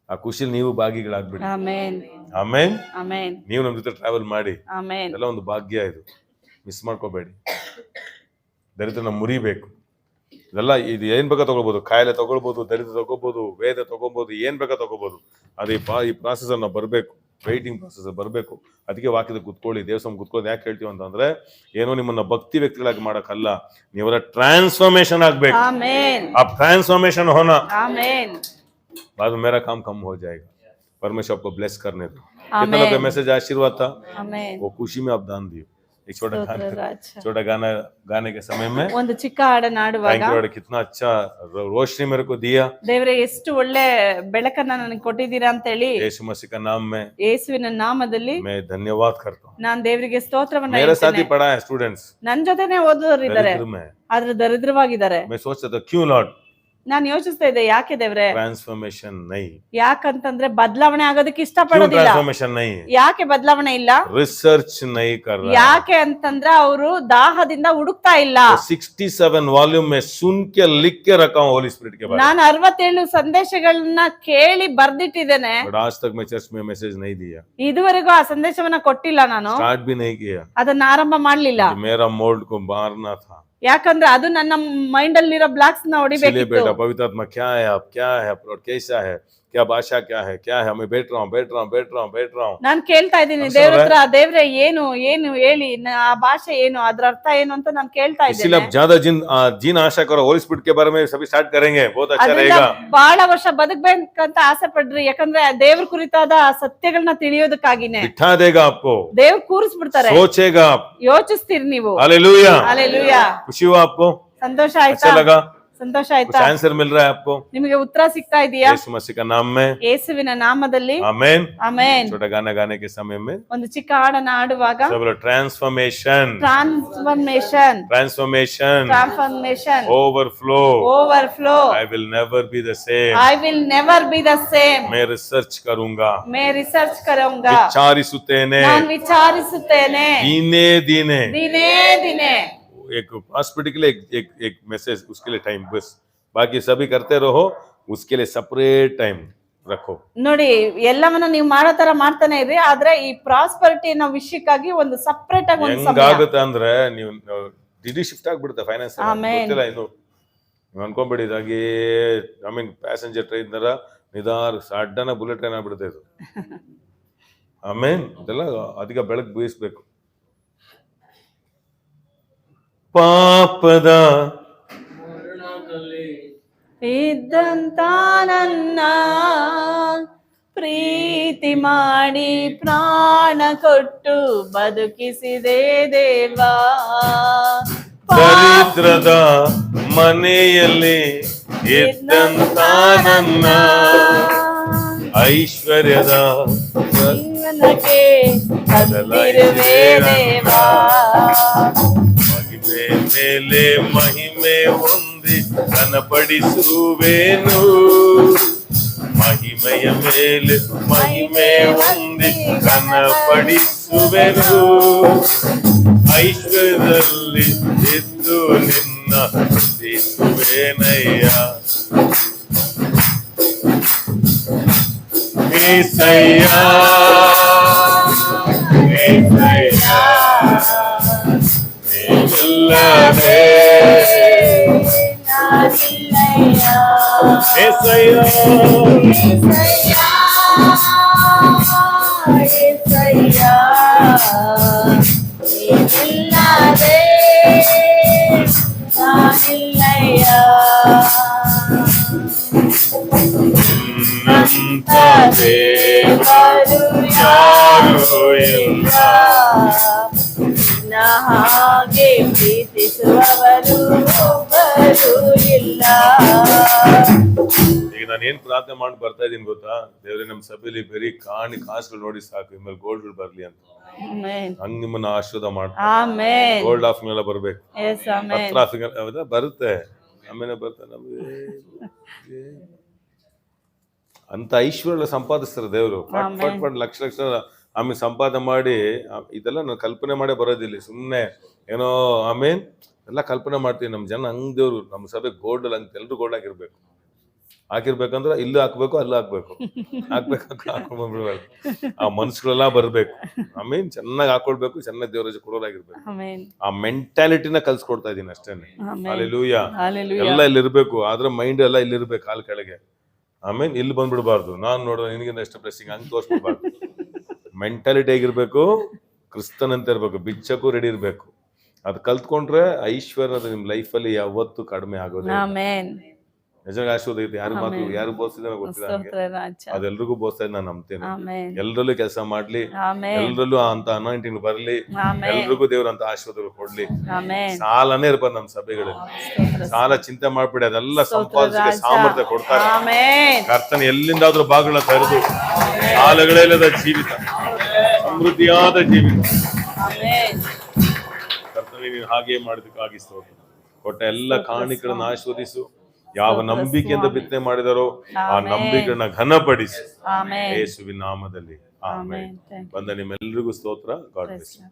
ಆ ಖುಷಿಲಿ ನೀವು ಭಾಗಿಗಳಾಗ್ಬಿಡಿ. Amen amen amen. ನೀವು ನಮ್ಮ ಜೊತೆ ಟ್ರಾವೆಲ್ ಮಾಡಿ. ಆಮೆನ್. ಎಲ್ಲ ಒಂದು ಭಾಗ್ಯ, ಇದು ಮಿಸ್ ಮಾಡ್ಕೋಬೇಡಿ. ದರಿದ್ರನ ಮುರಿಬೇಕು. ಇದೆಲ್ಲ ಇದು ಏನ್ ಬೇಕಾ ತಗೊಳ್ಬೋದು, ಕಾಯಿಲೆ ತಗೊಳ್ಬೋದು, ದರಿದ್ರ ತಗೋಬಹುದು, ವೇದ ತಗೋಬಹುದು, ಏನ್ ಬೇಕಾ ತಗೋಬಹುದು. ಅದು ಈ ಪ್ರಾಸೆಸ್ ಅನ್ನ ಬರಬೇಕು, ವೈಟಿಂಗ್ ಪ್ರಾಸೆಸ್ ಬರಬೇಕು. ಅದಕ್ಕೆ ವಾಕ್ಯದ ಕುತ್ಕೊಳ್ಳಿ, ದೇವಸ್ಥಾನ ಕುತ್ಕೊಳ್ಳಿ. ಯಾಕೆ ಹೇಳ್ತೀವಿ ಅಂತಂದ್ರೆ ಏನೋ ನಿಮ್ಮನ್ನ ಭಕ್ತಿ ವ್ಯಕ್ತಿಗಳಾಗಿ ಮಾಡಕ್ಕಲ್ಲ, ನೀವೆಲ್ಲ ಟ್ರಾನ್ಸ್ಫಾರ್ಮೇಶನ್ ಆಗ್ಬೇಕು. आप ट्रांसफॉर्मेशन होना, आमीन. बाद में मेरा काम कम हो जाएगा. परमेश्वर आपको ब्लेस करने दो. कितना लोग का मैसेज आशीर्वाद था, आमीन. वो खुशी में आप दान दियो. एक छोटा गाना गाने के समय में ಒಂದು ಚಿಕ್ಕ ಹಾಡನ್ನ ಹಾಡುವಾಗ कितना अच्छा रोशनी मेरे को दिया. ದೇವರೇ ಎಷ್ಟು ಒಳ್ಳೆ ಬೆಳಕನ್ನ ನನಗೆ ಕೊಟ್ಟಿದ್ದೀರಾ ಅಂತ ಹೇಳಿ ಯೇಸು ಮसीह का नाम में, ಯೇಸುವಿನ ನಾಮದಲ್ಲಿ मैं धन्यवाद करता हूं. ನಾನು ದೇವರಿಗೆ ಸ್ತೋತ್ರವನ್ನ ಹೇಳ್ತೇನೆ. मेरे साथ ही पढ़ा है स्टूडेंट्स, ನನ್ನ ಜೊತೆನೇ ಓದೋರು ಇದ್ದಾರೆ, ಆದ್ರೆ ದರಿದ್ರವಾಗಿದ್ದಾರೆ. मैं सोचता था क्यों लॉर्ड, ನಾನು ಯೋಚಿಸ್ತಾ ಇದ್ದೆ ಯಾಕೆ ದೇವ್ರೆ ಟ್ರಾನ್ಸ್ಫಾರ್ಮೇಶನ್ ನೈ, ಯಾಕಂತಂದ್ರೆ ಬದಲಾವಣೆ ಆಗೋದಕ್ಕೆ ಇಷ್ಟಪಡೋದಿಲ್ಲ. ಟ್ರಾನ್ಸ್ಫಾರ್ಮೇಶನ್ ನೈ, ಯಾಕೆ ಬದಲಾವಣೆ ಇಲ್ಲ? ರಿಸರ್ಚ್ ನೈ ಕರ್ ರಹಾ, ಯಾಕೆ ಅಂತಂದ್ರೆ ಅವರು ದಾಹದಿಂದ ಹುಡುಕ್ತಾ ಇಲ್ಲ. 67 ವಾಲ್ಯೂಮ್ में सुन के लिख के रखा हूं होली स्पिरिट के बारे में. ನಾನು 67 ಸಂದೇಶಗಳನ್ನ ಕೇಳಿ ಬರ್ದಿಟ್ಟಿದ್ದೇನೆ. बट आज तक मैं चर्च में मैसेज नहीं दिया, ಇದುವರೆಗೂ ಆ ಸಂದೇಶವನ್ನ ಕೊಟ್ಟಿಲ್ಲ. ನಾನು ಸ್ಟಾರ್ಟ್ भी नहीं किया, ಅದನ್ನ ಆರಂಭ ಮಾಡಲಿಲ್ಲ. मेरा मोल्ड को मारना था, ಯಾಕಂದ್ರೆ ಅದು ನನ್ನ ಮೈಂಡ್ ಅಲ್ಲಿರೋ ಬ್ಲಾಕ್ಸ್ ನ ಹೊಡಿಬೇಕಿತ್ತು. बेटा पवित्र आत्मा क्या है, आप क्या है, आप कैसा है, क्या भाषा क्या है, मैं बैठ रहा हूं. ನಾನು ಕೇಳ್ತಾ ಇದ್ದೀನಿ ದೇವರ ಹತ್ರ, ದೇವರೇ ಏನು ಏನು ಹೇಳಿ, ಆ ಭಾಷೆ ಏನು, ಅದರ ಅರ್ಥ ಏನು ಅಂತ ನಾನು ಕೇಳ್ತಾ ಇದ್ದೀನಿ. इसलिए अब ज्यादा जीन आशा करो, होली स्पिरिट के बारे में सभी स्टार्ट करेंगे, बहुत अच्छा रहेगा. ಬಹಳ ವರ್ಷ ಬದುಕಬೇಕಂತ ಆಸೆ ಪಡ್ರಿ, ಯಾಕಂದ್ರೆ ದೇವರ ಕುರಿತಾದ ಸತ್ಯಗಳನ್ನ ತಿಳಿಯೋದಕ್ಕಾಗಿನೇ. बिठा देगा आपको, ದೇವರು ಕೂರಿಸ್ಬಿಡ್ತಾರೆ. सोचेगा आप, ಯೋಚಿಸ್ತೀರಿ ನೀವು. Hallelujah hallelujah. खुशी हुआ आपको, संतोष आया, अच्छा लगा, ಸಂತೋಷ ಆಯ್ತಾ? ಆನ್ಸರ್ मिल रहा है आपको, ನಿಮಗೆ ಉತ್ತರ ಸಿಗ್ತಾ ಇದೆಯಾ? ಯೇಸು ಮसीह का नाम में, ಯೇಸುವಿನ ನಾಮದಲ್ಲಿ. Amen amen. छोटा गाना गाने के समय में, ಒಂದು ಚಿಕ್ಕ ಹಾಡನ್ನ ಹಾಡುವಾಗ transformation transformation transformation transformation overflow overflow. I will never be the same, I will never be the same. मैं रिसर्च करूंगा, मैं रिसर्च करूंगा. विचारिಸುತ್ತೇನೆ, ನಾನು ವಿಚಾರಿಸುತ್ತೇನೆ. ದಿನೇ ದಿನೇ ದಿನೇ ದಿನೇ. एक हॉस्पिटल के लिए एक मैसेज, उसके लिए टाइम बस, बाकी सभी करते रहो, उसके लिए सेपरेट टाइम रखो. ನೋಡಿ, ಎಲ್ಲವನ್ನ ನೀವು ಮಾಡೋ ತರ ಮಾಡ್ತಾನೆ ಇರಿ, ಆದ್ರೆ ಈ ಪ್ರಾಸ್ಪರಿಟಿ ಅನ್ನೋ ವಿಷಯಕ್ಕಾಗಿ ಒಂದು ಸೆಪರೇಟ್ ಆಗಿ ಒಂದು ಸಮಯ ಹೆಂಗಾಗುತ್ತೆ ಅಂದ್ರೆ ನೀವು ಡಿಡಿ ಶಿಫ್ಟ್ ಆಗ್ಬಿಡುತ್ತೆ ಫೈನಾನ್ಸ್. ಗೊತ್ತಿಲ್ಲ ಇನ್ನು, ನೀವು ಅನ್ಕೊಂಡ್ಬಿಡಿ ಇದಾಗಿ ಪ್ಯಾಸೆಂಜರ್ ಟ್ರೈನ್ ತರ ನಿಧಾನ ಸಡನ್ ಬುಲೆಟ್ ಟ್ರೈನ್ ಆಗ್ಬಿಡುತ್ತೆ ಇದು. ಆಮೇನ್. ಇದೆಲ್ಲ ಅಧಿಕ ಬೆಳಕು ಬೀಸ್ಬೇಕು. ಪಾಪದ ಇದ್ದಂತ ನನ್ನ ಪ್ರೀತಿ ಮಾಡಿ ಪ್ರಾಣ ಕೊಟ್ಟು ಬದುಕಿಸಿದೆ ದೇವಾ. ದರಿದ್ರದ ಮನೆಯಲ್ಲಿ ಇದ್ದಂತ ನನ್ನ ಐಶ್ವರ್ಯದ ಜೀವನಕ್ಕೆ ತಂದಿರುವೆ ದೇವಾ. ಮಹಿಮೆ ಮೇಲೆ ಮಹಿಮೆ ಹೊಂದಿ ಘನಪಡಿಸುವೇನು. ಮಹಿಮೆಯ ಮೇಲೆ ಮಹಿಮೆ ಹೊಂದಿ ಘನಪಡಿಸುವೆನು. ಐಶ್ವರ್ಯದಲ್ಲಿ ಇದ್ದು ನಿನ್ನ ಸ್ತುತಿಸುವೆನಯ್ಯ. ಏಸಯ್ಯ ಏಸಯ್ಯ ನೀನಿಲ್ಲದೆ ನಾನಿಲ್ಲಯ್ಯ. ಏಸಯ್ಯ ಏಸಯ್ಯ, ಏಸಯ್ಯ, ನೀನಿಲ್ಲದೆ ನಾನಿಲ್ಲಯ್ಯ. ನಿನ್ನಂತ ದೇವರು ಯಾರೂ ಇಲ್ಲ. ನಿನ್ನ ಹಾಗೆ ಪ್ರೀತಿಸುವವರು ಒಬ್ಬರು ಇಲ್ಲ. ಈಗ ನಾನೇನ್ ಪ್ರಾರ್ಥನೆ ಮಾಡಿ ಬರ್ತಾ ಇದೀನಿ ಗೊತ್ತಾ? ದೇವ್ರೆ, ನಮ್ ಸಭೆಯಲ್ಲಿ ಬರೀ ಕಾಸುಗಳು ನೋಡಿ ಸಾಕು, ಇನ್ಮೇಲೆ ಗೋಲ್ಡ್ ಬರ್ಲಿ ಅಂತ. ಆಮೆನ್. ಹಂಗ್ ನಿಮ್ಮನ್ನ ಆಶೀರ್ವಾದ ಮಾಡ್ತಾರೆ. ಆಮೆನ್. ಗೋಲ್ಡ್ ಆಫಿಂಗ್ ಎಲ್ಲ ಬರ್ಬೇಕು. Yes, amen. ಪತ್ರ ಆಫಿಂಗ್ ಬರುತ್ತೆ, ಆಮೇಲೆ ಬರ್ತಾರೆ. ನಮ್ಗೆ ಅಂತ ಐಶ್ವರ್ಯ ಸಂಪಾದಿಸ್ತಾರೆ ದೇವರು. ಪಟ್ ಲಕ್ಷ ಲಕ್ಷ ಆಮೇಲೆ ಸಂಪಾದನೆ ಮಾಡಿ. ಇದೆಲ್ಲ ನಾನು ಕಲ್ಪನೆ ಮಾಡೇ ಬರೋದಿಲ್ಲ, ಸುಮ್ಮನೆ ಏನೋ ಆಮೇನ್ ಎಲ್ಲ ಕಲ್ಪನೆ ಮಾಡ್ತೀವಿ. ನಮ್ಮ ಜನ ಹಂಗ್ ದೇವ್ರು. ನಮ್ಮ ಸಭೆ ಗೋಲ್ಡ್ ಅಲ್ಲಿ ಹಂಗೆ ಎಲ್ರು ಗೋಲ್ಡ್ ಹಾಕಿರ್ಬೇಕಂದ್ರೆ ಇಲ್ಲೂ ಹಾಕ್ಬೇಕು, ಅಲ್ಲೂ ಹಾಕ್ಬೇಕು, ಹಾಕೊಂಡ್ ಬಂದ್ಬಿಡ್ಬೇಕು. ಆ ಮನ್ಸುಗಳೆಲ್ಲ ಬರ್ಬೇಕು. ಆಮೇನ್ ಚೆನ್ನಾಗಿ ಹಾಕೊಳ್ಬೇಕು, ಚೆನ್ನಾಗಿ ದೇವ್ರ ಕೊಡೋರಾಗಿರ್ಬೇಕು. ಆ ಮೆಂಟಾಲಿಟಿನ ಕಲ್ಸ್ಕೊಡ್ತಾ ಇದೀನಿ ಅಷ್ಟೇನೆ. ಹಲ್ಲೆಲೂಯಾ. ಎಲ್ಲ ಇಲ್ಲಿ ಇರ್ಬೇಕು, ಆದ್ರೆ ಮೈಂಡ್ ಎಲ್ಲ ಇಲ್ಲಿ ಇರ್ಬೇಕು, ಕಾಲ್ ಕೆಳಗೆ. ಆಮೇನ್ ಇಲ್ಲಿ ಬಂದ್ಬಿಡ್ಬಾರ್ದು. ನಾನ್ ನೋಡೋ ನಿನಗಿಂತ ಎಷ್ಟು ಬ್ಲೆಸ್ಸಿಂಗ್ ಹಂಗೆ ತೋರಿಸ್ಬಿಡ್ಬಾರ್ದು. ಮೆಂಟಾಲಿಟಿ ಆಗಿರ್ಬೇಕು, ಕ್ರಿಸ್ತನ್ ಅಂತ ಇರ್ಬೇಕು, ಬಿಚ್ಚಕ್ಕೂ ರೆಡಿ ಇರ್ಬೇಕು. ಅದು ಕಲ್ತ್ಕೊಂಡ್ರೆ ಐಶ್ವರ್ಯ ನಿಮ್ ಲೈಫ್ ಅಲ್ಲಿ ಯಾವತ್ತೂ ಕಡಿಮೆ ಆಗೋದೇ. ನಿಜವಾಗಿ ಆಶೀರ್ವಾದ ಐತೆ. ಯಾರು ಬೋಧಿಸಿದ ಗೊತ್ತಿಲ್ಲ ನನಗೆ, ಅದೆಲ್ರಿಗೂ ಬೋಧಿಸ್ತಾ ಇದ್ದು ನಾನು ನಂಬ್ತೇನೆ. ಎಲ್ರಲ್ಲೂ ಕೆಲಸ ಮಾಡ್ಲಿ, ಎಲ್ರಲ್ಲೂ ಅಂತ ಅನಾಯಿಂಟಿಂಗ್ ಬರ್ಲಿ, ಎಲ್ರಿಗೂ ದೇವ್ರಂತ ಆಶೀರ್ವಾದಗಳು ಕೊಡ್ಲಿ. ಸಾಲನೇ ಇರ್ಬಾರ್ದು ನಮ್ಮ ಸಭೆಗಳಲ್ಲಿ. ಸಾಲ ಚಿಂತೆ ಮಾಡ್ಬಿಡಿ, ಅದೆಲ್ಲ ಸಂಪಾದಿಸಕ್ಕೆ ಸಾಮರ್ಥ್ಯ ಕೊಡ್ತಾರೆ ಕರ್ತನ. ಎಲ್ಲಿಂದಾದ್ರೂ ಭಾಗಗಳ ತರೆದು ಸಾಲಗಳಿಲ್ಲದ ಜೀವಿತ, ಸಮೃದ್ಧಿಯಾದ ಜೀವಿತ ಕರ್ತನ ನೀನು ಹಾಗೆ ಮಾಡೋದಕ್ಕಾಗಿ ಸ್ತೋತ್ರ. ಕೊಟ್ಟ ಎಲ್ಲ ಕಾಣಿಕೆಗಳನ್ನು ಆಶೀರ್ವದಿಸು. ಯಾವ ನಂಬಿಕೆಯಿಂದ ಬಿತ್ತನೆ ಮಾಡಿದಾರೋ ಆ ನಂಬಿಕೆಗಳನ್ನ ಘನಪಡಿಸಿ ಯೇಸುವಿನ ನಾಮದಲ್ಲಿ ಆಮೆನ್. ಬಂದ ನಿಮ್ಮೆಲ್ಲರಿಗೂ ಸ್ತೋತ್ರ. God bless you.